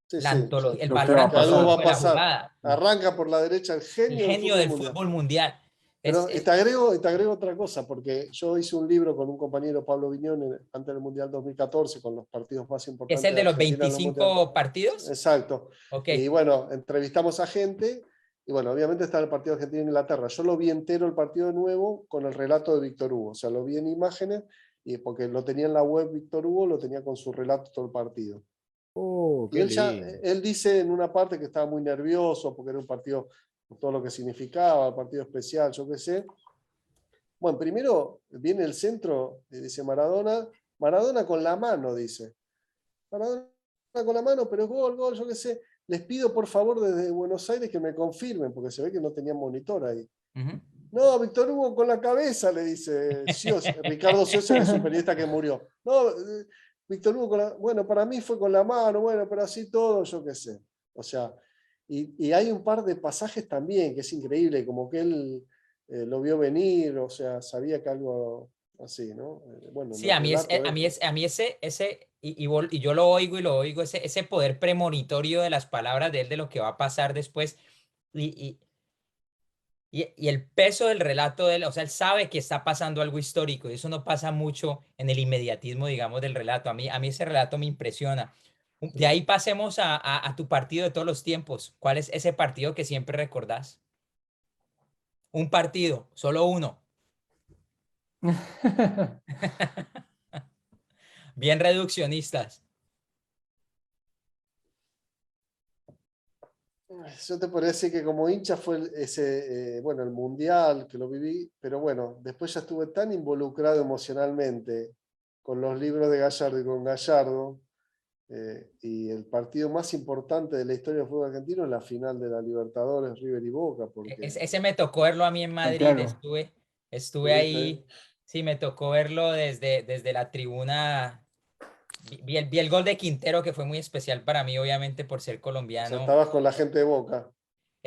Sí, la sí, antología, el Lo que valor va a que algo va pasar. a antológico de la pasar. jugada, Arranca por la derecha el el genio del genio fútbol del mundial. fútbol mundial. Pero y te agrego otra cosa, porque yo hice un libro con un compañero, Pablo Viñón, antes del Mundial 2014, con los partidos más Es importantes el de de los Argentina en los Mundiales. 25 partidos. Exacto. Ok. Y bueno, entrevistamos a gente, y bueno, obviamente está el partido Argentina-Inglaterra. Yo lo vi entero el partido de nuevo con el relato de Víctor Hugo, o sea, lo vi en imágenes, y porque lo tenía en la web Víctor Hugo, lo tenía con su relato todo el partido. Oh, Y qué lindo. él dice en una parte que estaba muy nervioso porque era un partido, todo lo que significaba, partido especial, yo qué sé. Bueno, primero viene el centro, dice Maradona, Maradona con la mano, dice. Maradona con la mano, pero es gol, gol, yo qué sé. Les pido por favor desde Buenos Aires que me confirmen, porque se ve que no tenían monitor ahí. Ujú. No, Víctor Hugo con la cabeza, le dice Ricardo Scioscia, que es un periodista que murió. No, Víctor Hugo con la... Bueno, para mí fue con la mano, bueno, pero así todo, yo qué sé. O sea, y hay un par de pasajes también que es increíble, como que él lo vio venir, o sea, sabía que algo así, ¿no? Bueno, en Sí, el relato a mí ese y yo lo oigo y lo oigo, ese poder premonitorio de las palabras de él, de lo que va a pasar después, y, y el peso del relato de él, o sea, él sabe que está pasando algo histórico, y eso no pasa mucho en el inmediatismo, digamos, del relato. A mí ese relato me impresiona. De ahí pasemos a tu partido de todos los tiempos. ¿Cuál es ese partido que siempre recordás? Un partido, solo uno. Bien reduccionistas. yo te podría decir que como hincha fue bueno, el Mundial, que lo viví, pero bueno, después ya estuve tan involucrado emocionalmente con los libros de Gallardo y con Gallardo, y el partido más importante de la historia del fútbol argentino es la final de la Libertadores, River y Boca, porque Ese me tocó verlo a mí en Madrid. Santiago. Estuve tuviste, ahí. Sí, me tocó verlo desde la tribuna. Vi el gol de Quintero, que fue muy especial para mí, obviamente, por ser o sea, colombiano. estabas con la gente de Boca,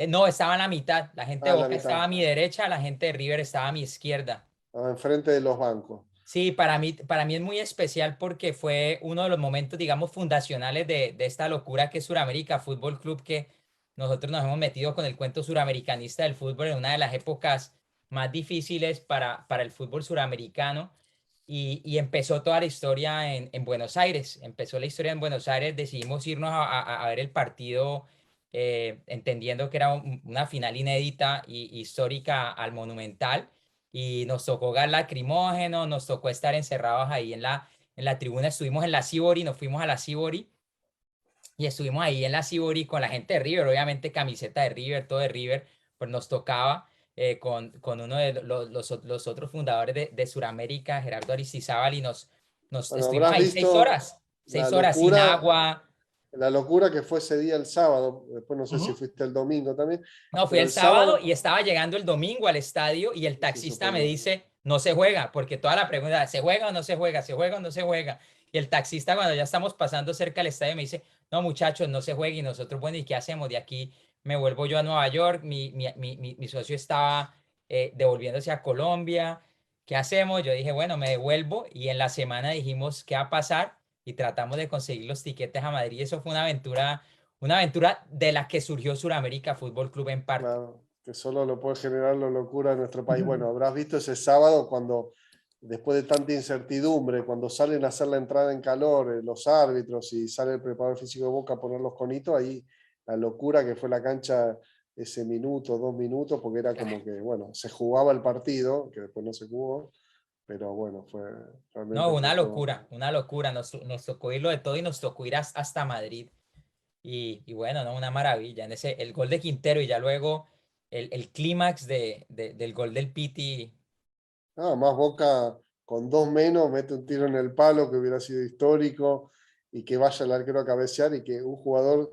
No, estaba en la mitad. La gente de la Boca estaba mitad. a mi derecha, la gente de River estaba a mi izquierda. enfrente de los bancos. Sí, para mí es muy especial porque fue uno de los momentos, digamos, fundacionales de esta locura que es Suramérica Fútbol Club, que nosotros nos hemos metido con el cuento suramericanista del fútbol en una de las épocas más difíciles para el fútbol suramericano. Y empezó toda la historia en Buenos Aires. Empezó la historia en Buenos Aires. Decidimos irnos a ver el partido, entendiendo que era una final inédita y histórica al Monumental. Y nos tocó gas lacrimógeno, nos tocó estar encerrados ahí en la tribuna. Estuvimos en la Sibori, nos fuimos a la Sibori y estuvimos ahí en la Sibori con la gente de River, obviamente camiseta de River, todo de River, pues nos tocaba con uno de los otros fundadores de Sudamérica, Gerardo Aristizábal, y nos Bueno, estuvimos habrás ahí visto la 6 horas sin locura, agua. la locura que fue ese día el sábado. Después no sé si Ujú. fuiste el domingo también, No, fui pero el el sábado sábado y estaba llegando el domingo al estadio y el se taxista me suspendió. dice, no se juega, porque toda la pregunta, ¿se juega o no se juega? ¿Se juega o no se juega? Y el taxista cuando ya estamos pasando cerca del estadio me dice, no muchachos, no se juega y nosotros, bueno, ¿y qué hacemos? De aquí me vuelvo yo a Nueva York, mi socio estaba devolviéndose a Colombia, ¿qué hacemos? Yo dije, bueno, me devuelvo y en la semana dijimos, ¿qué va a pasar? Y tratamos de conseguir los tiquetes a Madrid. Eso fue una aventura de la que surgió Suramérica Fútbol Club en parte. Claro, que solo lo puede generar la locura en nuestro país. Bueno, habrás visto ese sábado cuando, después de tanta incertidumbre, cuando salen a hacer la entrada en calor los árbitros y sale el preparador físico de Boca a poner los conitos, ahí la locura que fue la cancha ese minuto, 2 minutos, porque era como que, bueno, se jugaba el partido, que después no se jugó, pero bueno, No, realmente fue todo. una locura. Nos tocó irlo de todo y nos tocó ir hasta Madrid. Y bueno, no, una maravilla. El gol de Quintero y ya luego el clímax del gol del Piti. Nada más Boca con 2 menos mete un tiro en el palo que hubiera sido histórico y que vaya el arquero a cabecear y que un jugador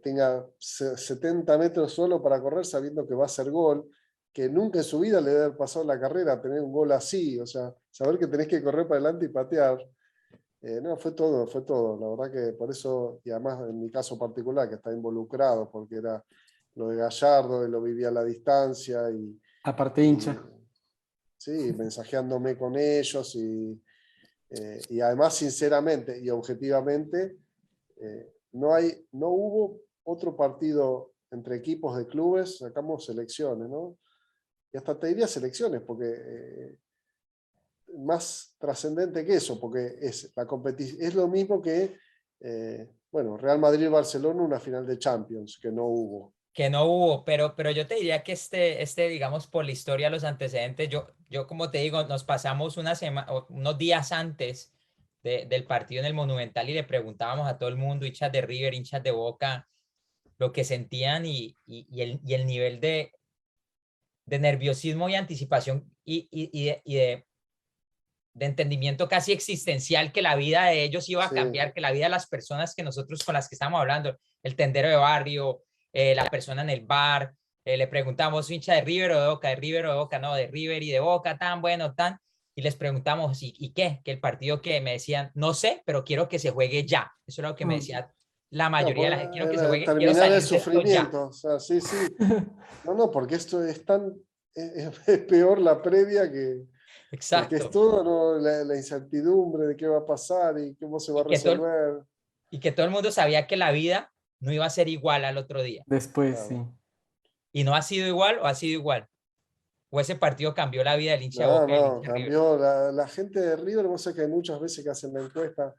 tenga 70 metros solo para correr sabiendo que va a ser gol, que nunca en su vida le debe haber pasado la carrera tener un gol así, o sea, saber que tenés que correr para adelante y patear. No, fue todo, fue todo. La verdad que por eso, y además en mi caso particular, que está involucrado, porque era lo de Gallardo, y lo vivía a la distancia Aparte y hincha. sí, mensajeándome con ellos y además sinceramente y objetivamente no hubo otro partido entre equipos de clubes, sacamos selecciones, ¿no? Y hasta te diría selecciones, porque más trascendente que eso, porque es la competición, es lo mismo que, bueno, Real Madrid-Barcelona, una final de Champions, que no hubo. Que no hubo, pero yo te diría que digamos, por la historia, los antecedentes, yo como te digo, nos pasamos unos días antes del partido en el Monumental y le preguntábamos a todo el mundo, hinchas de River, hinchas de Boca, lo que sentían y el nivel de nerviosismo y anticipación de entendimiento casi existencial que la vida de ellos iba a Sí, cambiar, que la vida de las personas que nosotros con las que estamos hablando, el tendero de barrio, la persona en el bar, le preguntamos, hincha de River o de Boca, de River o de Boca, no, de River y de Boca, tan bueno, tan, y les preguntamos, ¿y qué? Que el partido que me decían, no sé, pero quiero que se juegue ya. Eso es lo que me Mm. decía la no, mayoría de la gente, quiero que se juegue, quiero terminar el salir de esto ya. sufrimiento, o sea, sí, sí. No, no, porque esto es tan, es peor la previa porque es Exacto. todo, ¿no? La incertidumbre de qué va a pasar y cómo se va a Y que todo, resolver. y que todo el mundo sabía que la vida no iba a ser igual al otro día. Después, sí. Claro. Y no ha sido igual o ha sido igual. O ese partido cambió la vida del hincha de No, Boca y del no, hincha de River. cambió. La gente de River, vos sabés que hay muchas veces que hacen la encuesta.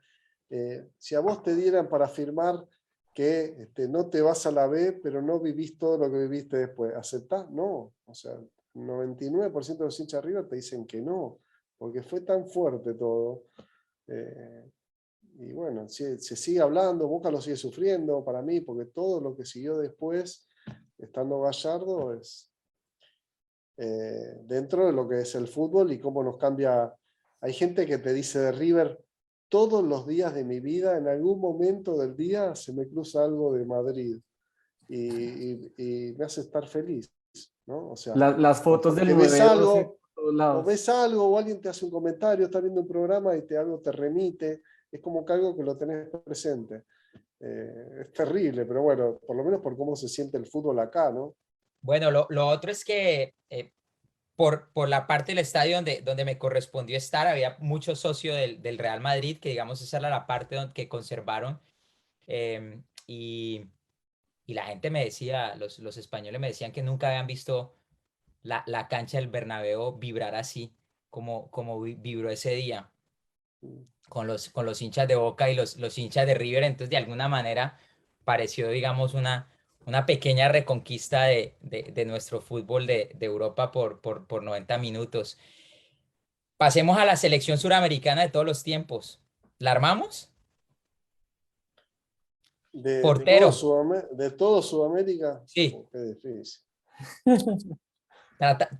Si a vos te dieran para afirmar que no te vas a la B, pero no vivís todo lo que viviste después, ¿aceptás? No. O sea, el 99% de los hinchas de River te dicen que no, porque fue tan fuerte todo. Y bueno, se sigue hablando, Boca lo sigue sufriendo para mí, porque todo lo que siguió después, estando Gallardo, es dentro de lo que es el fútbol y cómo nos cambia. Hay gente que te dice de River, todos los días de mi vida, en algún momento del día, se me cruza algo de Madrid y me hace estar feliz, ¿no? O sea, Las fotos del porque ves 9-12 algo, por todos o lados. ves algo, o alguien te hace un comentario, estás viendo un programa y algo te remite, es como que algo que lo tenés presente. Es terrible, pero bueno, por lo menos por cómo se siente el fútbol acá, ¿no? Bueno, lo otro es que por la parte del estadio donde me correspondió estar, había muchos socios del Real Madrid, que digamos esa era la parte que conservaron. Y la gente me decía, los españoles me decían que nunca habían visto la cancha del Bernabéu vibrar así como vibró ese día con los hinchas de Boca y los hinchas de River. Entonces, de alguna manera, pareció, digamos, una pequeña reconquista de nuestro fútbol de Europa por 90 minutos. Pasemos a la selección suramericana de todos los tiempos. ¿La armamos? Portero. De todo Sudamérica. Sí. Qué difícil.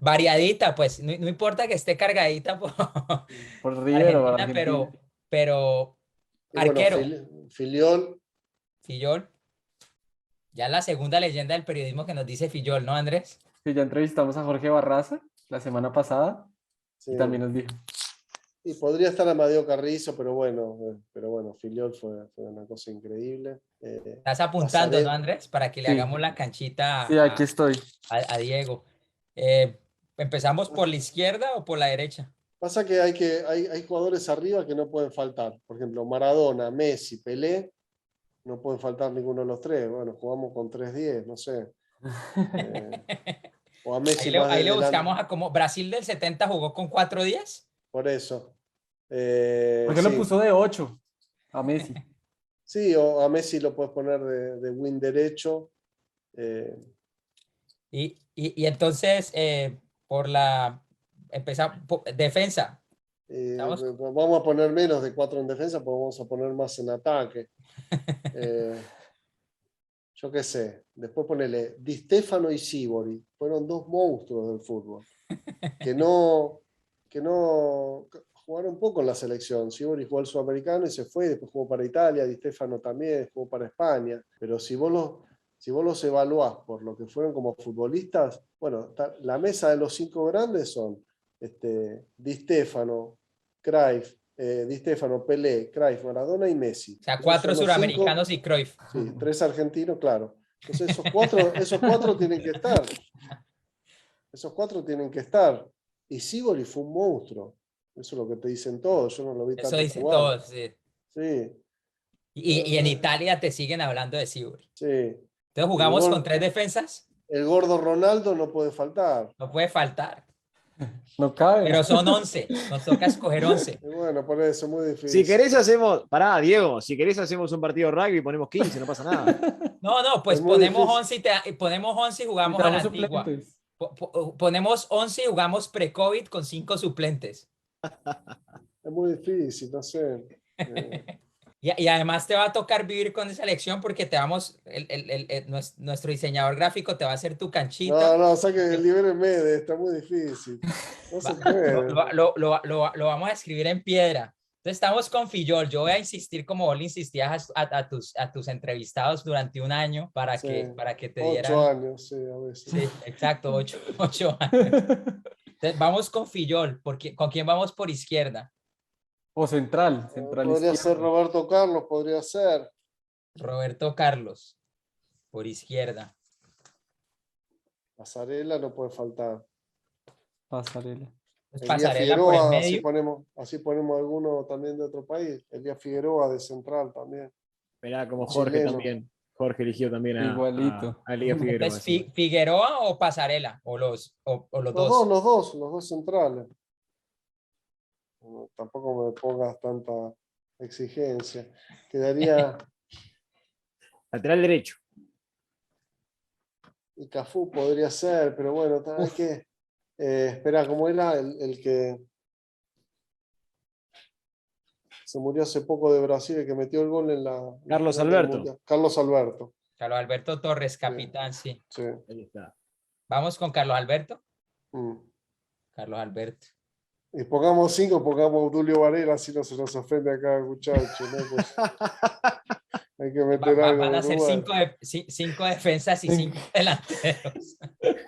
Variadita, pues, no importa que esté cargadita Por River o Argentina, Argentina. pero Y bueno, arquero, Filiol, Fillol. Ya la segunda leyenda del periodismo que nos dice Fillol, ¿no, Andrés? Sí, ya entrevistamos a Jorge Barraza la semana pasada sí. y también nos dijo. Y podría estar Amadeo Carrizo, pero bueno, Filiol fue una cosa increíble. Estás apuntando, ¿no, Andrés? Para que le Sí. hagamos la canchita Sí, aquí estoy. a Diego. ¿Empezamos por la izquierda o por la derecha? Pasa que hay jugadores arriba que no pueden faltar. Por ejemplo, Maradona, Messi, Pelé, no pueden faltar ninguno de los tres. Bueno, jugamos con 3-10, no sé. O a Messi Ahí le buscamos a cómo Brasil del 70 jugó con 4-10. Por eso. ¿Por qué sí. lo puso de 8 a Messi? Sí, o a Messi lo puedes poner de wing derecho. Y entonces, empezamos, defensa. Vamos a poner menos de 4 en defensa, porque vamos a poner más en ataque. Yo qué sé. Después ponele Di Stéfano y Sívori. Fueron dos monstruos del fútbol. Que no jugaron poco en la selección. Sívori jugó al Sudamericano y se fue. Después jugó para Italia. Di Stéfano también jugó para España. Pero si vos los evaluás por lo que fueron como futbolistas, bueno, la mesa de los 5 grandes son Di Stéfano, Cruyff, Di Stéfano, Pelé, Cruyff, Maradona y Messi. O sea, 4 suramericanos y Cruyff. Sí, 3 argentinos, claro. Entonces esos cuatro tienen que estar. Esos 4 tienen que estar. Y Sívori fue un monstruo. Eso es lo que te dicen todos. Yo no lo vi tanto Eso dicen jugar. todos, sí. Sí. Y en Italia te siguen hablando de Sívori. Sí. Entonces jugamos con 3 defensas. El gordo Ronaldo no puede faltar. No puede faltar. No cabe. Pero son 11. Nos toca escoger 11. Y bueno, por eso, muy difícil. Si querés hacemos, pará, Diego, si querés hacemos un partido de rugby y ponemos 15, no pasa nada. No, pues Es muy ponemos difícil. 11 ponemos 11 y jugamos a la Necesitamos antigua. suplentes. Ponemos 11 y jugamos pre-COVID con 5 suplentes. Es muy difícil, no sé. Y además te va a tocar vivir con esa elección porque te vamos, nuestro diseñador gráfico te va a hacer tu canchita. No, libérenme de esto, es muy difícil. No se puede. Lo vamos a escribir en piedra. Entonces estamos con Fillol. Yo voy a insistir como vos le insistías a tus entrevistados durante un año para que te dieran. 8 años, sí, a veces. Sí, exacto, 8 años. Entonces vamos con Fillol. ¿Con quién vamos por izquierda? O central Podría izquierdo. ser Roberto Carlos, podría ser. Roberto Carlos, por izquierda. Pasarela no puede faltar. Pasarela. Elías Pasarela por el Figueroa, medio. así ponemos alguno también de otro país. Elías Figueroa de central también. Esperá, como Jorge Chileno. también. Jorge eligió también Igualito. a Elías Figueroa. Entonces, ¿Figueroa o Pasarela? ¿O los dos? Los dos centrales. No, tampoco me pongas tanta exigencia. Quedaría. Lateral derecho. Y Cafú podría ser, pero bueno, hay que. Espera, ¿cómo era el que se murió hace poco de Brasil, el que metió el gol en la. Carlos en el Alberto. Mundial? Carlos Alberto. Carlos Alberto Torres, capitán, sí. Sí. Ahí está. Vamos con Carlos Alberto. Mm. Carlos Alberto. Y pongamos 5, pongamos Dulio Varela, así no se nos ofende acá, muchacho, ¿no? Pues, hay que meter algo. Van a de ser Uruguay. 5 defensas y 5 delanteros.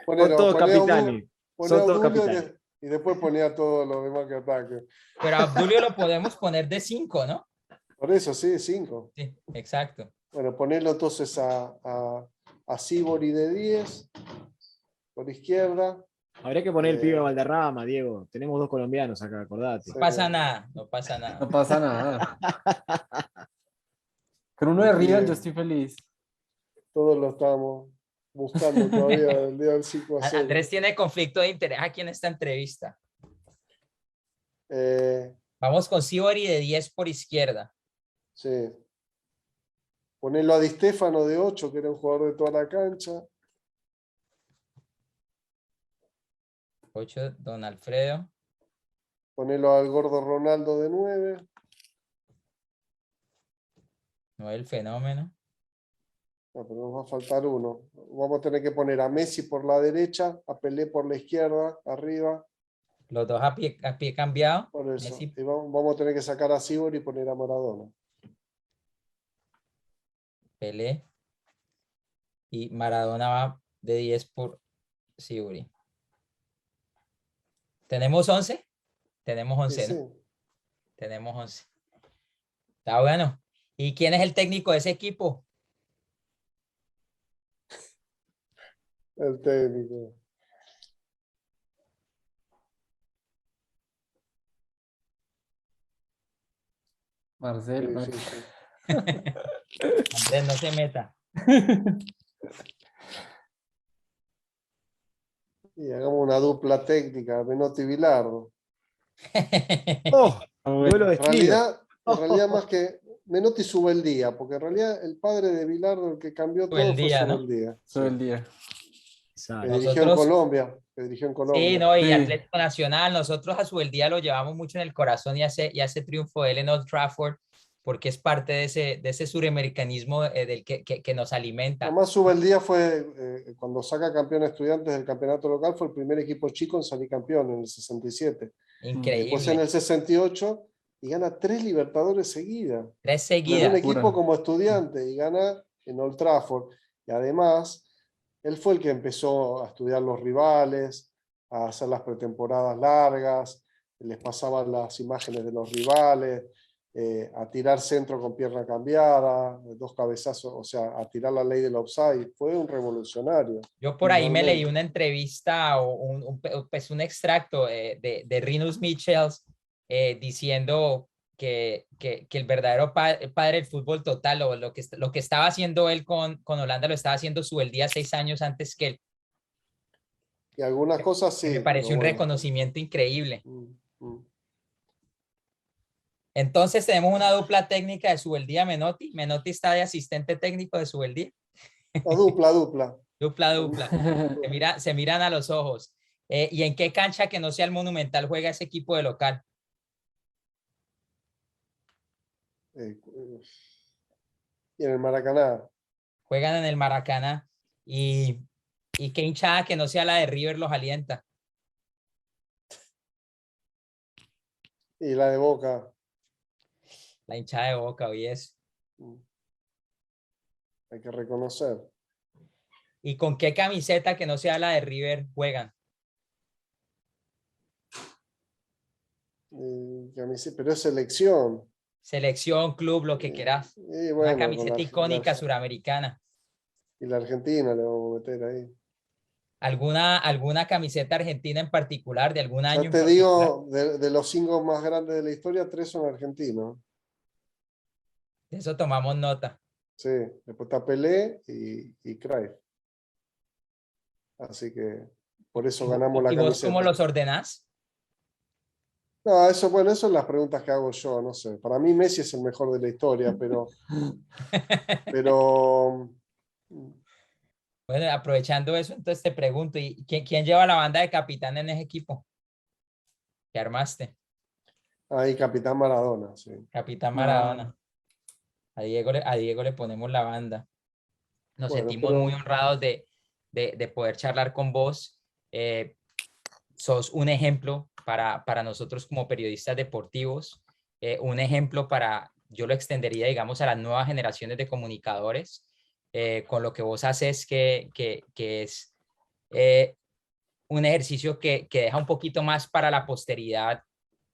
Son todos capitanes. Poné Son a todos Obdulio capitanes. y después ponía a todos los demás que ataquen. Pero a Obdulio lo podemos poner de 5, ¿no? Por eso, sí, 5. Sí, exacto. Bueno, ponelo entonces a Sívori de 10, por izquierda. Habría que poner el pibe Eh, Valderrama, Diego. Tenemos 2 colombianos acá, acordate. No pasa nada, no pasa nada. No pasa nada. Con uno el de River yo pibe, estoy feliz. todos lo estamos buscando todavía el día del 5-0. Andrés tiene conflicto de interés aquí en esta entrevista. Eh, Vamos con Sibori de 10 por izquierda. sí. Ponelo a Di Stéfano de 8, que era un jugador de toda la cancha. 8, Don Alfredo. Ponelo al gordo Ronaldo de 9. No el fenómeno. No, pero nos va a faltar uno. Vamos a tener que poner a Messi por la derecha, a Pelé por la izquierda, arriba. Los dos a pie cambiado. Por eso. Messi, Y vamos a tener que sacar a Sibori y poner a Maradona. Pelé. Y Maradona va de 10 por Sibori. ¿Tenemos 11? Tenemos Sí, 11, ¿no? sí. Tenemos 11. Está bueno. ¿Y quién es el técnico de ese equipo? El técnico. Marcelo. Sí, sí, sí. Andrés, no se meta. Y hagamos una dupla técnica, Menotti y Bilardo. ¡Oh! Duelo de En estilo. realidad más que Menotti sube el día, porque en realidad el padre de Bilardo, el que cambió todo, fue Subeldía, ¿no? Subeldía. Todo el día. Que Exacto. dirigió en Nosotros, Colombia. Que dirigió en sí, Colombia. no, y Sí. Atlético Nacional, nosotros a Subeldía lo llevamos mucho en el corazón y ese triunfo de él en Old Trafford, porque es parte de ese suramericanismo del que nos alimenta. Además, Subeldía fue, cuando saca campeón a Estudiantes del campeonato local, fue el primer equipo chico en salir campeón en el 67. Después en Increíble. el 68 y gana 3 Libertadores seguidas. 3 De un seguidas. equipo como Estudiante y gana en Old Trafford. Y además, él fue el que empezó a estudiar los rivales, a hacer las pretemporadas largas, les pasaban las imágenes de los rivales, a tirar centro con pierna cambiada, 2 cabezazos, o sea, a tirar la ley del offside. Fue un revolucionario. Yo por ahí me leí Realmente. una entrevista o pues un extracto de Rinus Michels diciendo que el verdadero padre del fútbol total o lo que estaba haciendo él con Holanda lo estaba haciendo Subeldía 6 años antes que él. Y algunas cosas Me sí, pareció pero un bueno. reconocimiento increíble. Mm, mm. Entonces tenemos una dupla técnica de Subeldía Menotti. Menotti está de asistente técnico de Subeldía. La dupla, dupla. Dupla. Se miran a los ojos. ¿Y en qué cancha que no sea el Monumental juega ese equipo de local? Y en el Maracaná. Juegan en el Maracaná. Y qué hinchada que no sea la de River los alienta. Y la de Boca. La hinchada de Boca, hoy es. Hay que reconocer. ¿Y con qué camiseta que no sea la de River juegan? Pero es selección. Selección, club, lo que quieras. Y Una bueno, camiseta icónica suramericana. y la Argentina le vamos a meter ahí. ¿Alguna camiseta argentina en particular, de algún año Ya en te particular? digo, de los 5 más grandes de la historia, 3 son argentinos. De eso tomamos nota. Sí, después está Pelé y Cruyff. Así que por eso ganamos la ¿Y vos cómo camiseta. los ordenás? No, eso, bueno, eso son las preguntas que hago yo, no sé. Para mí Messi es el mejor de la historia, pero Bueno, aprovechando eso, entonces te pregunto, ¿y quién lleva la banda de capitán en ese equipo que armaste? ahí Capitán Maradona, sí. Capitán Maradona. A Diego le ponemos la banda. Nos Bueno, sentimos muy honrados de poder charlar con vos. Sos un ejemplo para nosotros como periodistas deportivos, un ejemplo yo lo extendería, digamos, a las nuevas generaciones de comunicadores, con lo que vos haces que es un ejercicio que deja un poquito más para la posteridad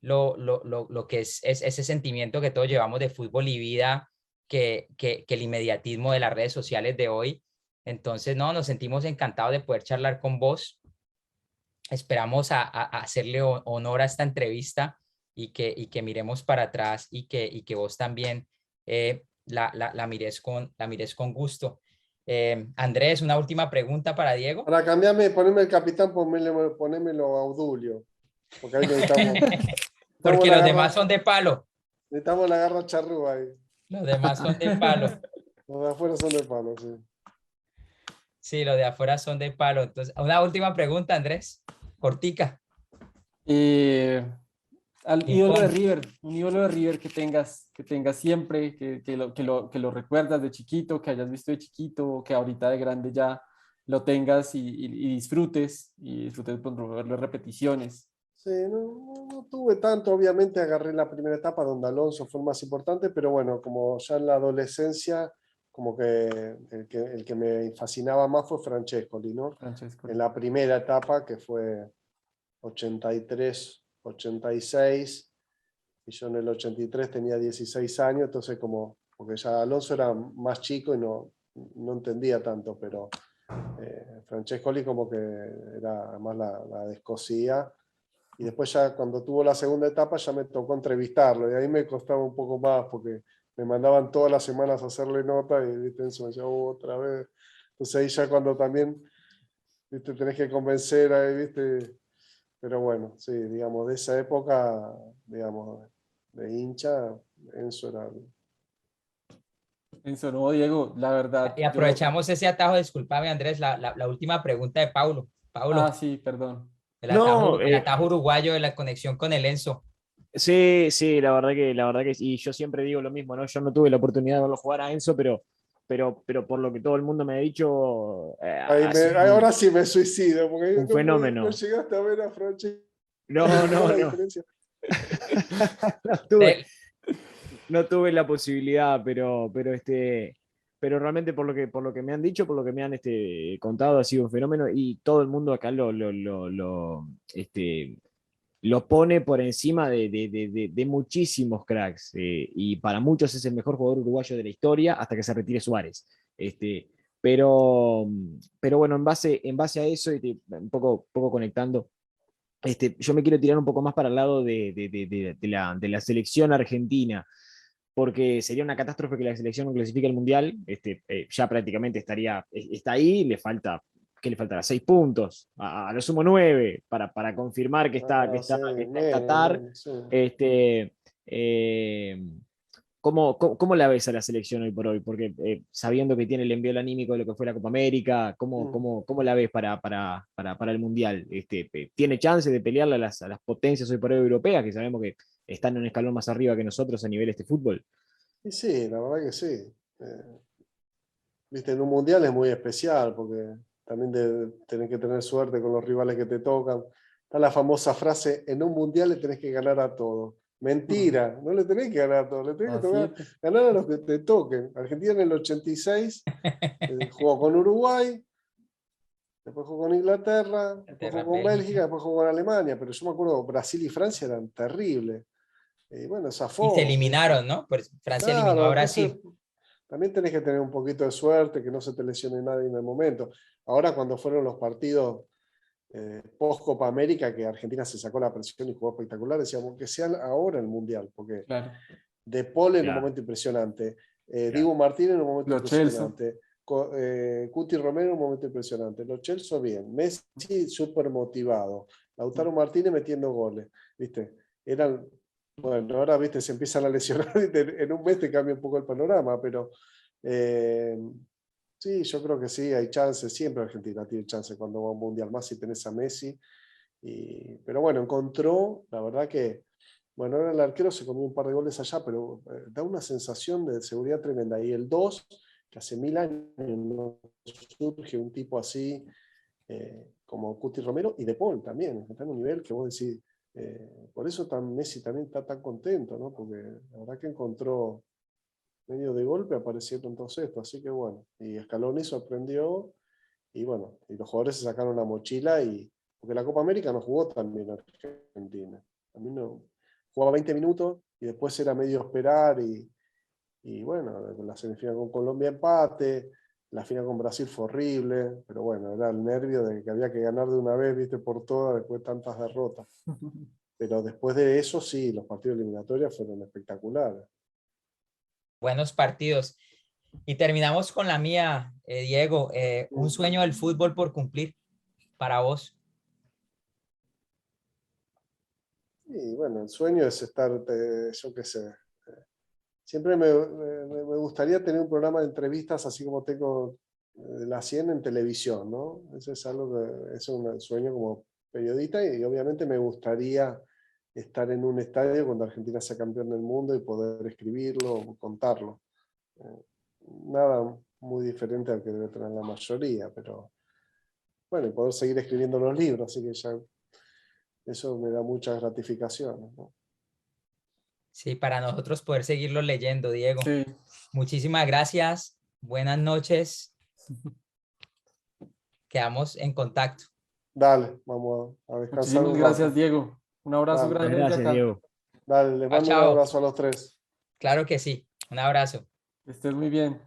lo que es ese sentimiento que todos llevamos de fútbol y vida, que el inmediatismo de las redes sociales de hoy. Entonces, no, nos sentimos encantados de poder charlar con vos. esperamos a hacerle honor a esta entrevista y que miremos para atrás y que vos también la mires con gusto. Andrés, una última pregunta para Diego. Para cambiarme, ponerme el capitán, ponémelo a Udulio. Porque ahí necesitamos. Porque los demás son de palo. Necesitamos la garra charrúa ahí. Los demás son de palo. Los de afuera son de palo, sí. Sí, los de afuera son de palo. Entonces, una última pregunta, Andrés. Cortica. Al ídolo de River, un ídolo de River que tengas siempre, que lo recuerdas de chiquito, que hayas visto de chiquito, que ahorita de grande ya lo tengas y disfrutes por las repeticiones. Sí, no tuve tanto, obviamente agarré la primera etapa donde Alonso fue el más importante, pero bueno, como ya en la adolescencia, como que el que me fascinaba más fue Francescoli, ¿no? Francesco. En la primera etapa, que fue 83, 86, y yo en el 83 tenía 16 años, entonces porque ya Alonso era más chico y no entendía tanto, pero Francescoli como que era más la descosía. Y después ya cuando tuvo la segunda etapa ya me tocó entrevistarlo y ahí me costaba un poco más porque me mandaban todas las semanas a hacerle nota y ¿viste? Eso me decía, otra vez. Entonces ahí ya cuando también ¿viste? Tenés que convencer ahí, ¿viste? Pero bueno, sí, digamos, de esa época, digamos, de hincha, Enzo era... Eso no, Diego, la verdad. Y aprovechamos ese atajo, discúlpame, Andrés, la última pregunta de Paulo. Paulo, Sí, perdón. el atajo uruguayo de la conexión con el Enzo. Sí, sí, la verdad que sí. Y yo siempre digo lo mismo, ¿no? Yo no tuve la oportunidad de verlo jugar a Enzo, pero por lo que todo el mundo me ha dicho, ahora sí me suicido, porque un fenómeno. No llegaste a ver a Francesco. No. No tuve la posibilidad, pero realmente por lo que me han dicho, por lo que me han contado, ha sido un fenómeno y todo el mundo acá lo pone por encima de muchísimos cracks. Y para muchos es el mejor jugador uruguayo de la historia hasta que se retire Suárez. Pero bueno, en base a eso, un poco conectando, yo me quiero tirar un poco más para el lado de la selección argentina, porque sería una catástrofe que la selección no clasifique al Mundial. Ya prácticamente está ahí, ¿qué le faltará? 6 puntos, a lo sumo 9, para confirmar que está en Qatar. Sí. ¿Cómo la ves a la selección hoy por hoy? Porque sabiendo que tiene el envío anímico de lo que fue la Copa América, ¿cómo la ves para el Mundial? ¿Tiene chance de pelearle a las potencias hoy por hoy europeas, que sabemos que están en un escalón más arriba que nosotros a nivel fútbol? Y sí, la verdad que sí. Viste, en un mundial es muy especial porque también tenés que tener suerte con los rivales que te tocan. Está la famosa frase, en un mundial le tenés que ganar a todos. Mentira, no le tenés que ganar a todos, le tenés que ganar a los que te toquen. Argentina en el 86 jugó con Uruguay, después jugó con Inglaterra, después jugó con Bélgica, después jugó con Alemania, pero yo me acuerdo, Brasil y Francia eran terribles. Y bueno, Y se eliminaron, ¿no? Pues Francia eliminó a Brasil. También tenés que tener un poquito de suerte, que no se te lesione nadie en el momento. Ahora cuando fueron los partidos post Copa América, que Argentina se sacó la presión y jugó espectacular, decíamos que sean ahora el Mundial, porque De Paul en un momento impresionante, Dibu Martínez en un momento impresionante, Cuti Romero en un momento impresionante, Lo Celso bien, Messi súper motivado, Lautaro Martínez metiendo goles, ¿viste? Bueno, ahora viste, se empiezan a lesionar y en un mes te cambia un poco el panorama, pero sí, yo creo que sí, hay chances, siempre Argentina tiene chance cuando va a un mundial, más si tenés a Messi. Pero bueno, encontró, la verdad que, bueno, ahora el arquero se comió un par de goles allá, pero da una sensación de seguridad tremenda. Y el 2, que hace 1000 años no surge un tipo así como Cuti Romero, y De Paul también, está en un nivel que vos decís. Por eso Messi también está tan contento, ¿no? Porque la verdad que encontró medio de golpe aparecieron todos estos, así que bueno, y Scaloni sorprendió, y bueno, y los jugadores se sacaron la mochila, porque la Copa América no jugó tan bien Argentina, a mí no, jugaba 20 minutos, y después era medio esperar, y bueno, la semifinal con Colombia empate, La final con Brasil fue horrible, pero bueno, era el nervio de que había que ganar de una vez, viste, por todas, después de tantas derrotas. Pero después de eso, sí, los partidos eliminatorios fueron espectaculares. Buenos partidos. Y terminamos con la mía, Diego. Un sueño del fútbol por cumplir para vos. Y bueno, el sueño es estar, yo qué sé, siempre me gustaría tener un programa de entrevistas así como tengo la 100 en televisión, ¿no? Eso es algo que es un sueño como periodista y obviamente me gustaría estar en un estadio cuando Argentina sea campeón del mundo y poder escribirlo o contarlo. Nada muy diferente al que debe tener la mayoría, pero bueno, y poder seguir escribiendo los libros, así que ya eso me da muchas gratificaciones, ¿no? Sí, para nosotros poder seguirlo leyendo, Diego. Sí. Muchísimas gracias. Buenas noches. Quedamos en contacto. Dale, vamos a descansar Muchísimas un gracias, rato. Diego. Un abrazo Dale. grande desde Gracias, acá. Diego. Dale, les Chao, mando un chao. abrazo a los tres. Claro que sí. Un abrazo. Que estés muy bien.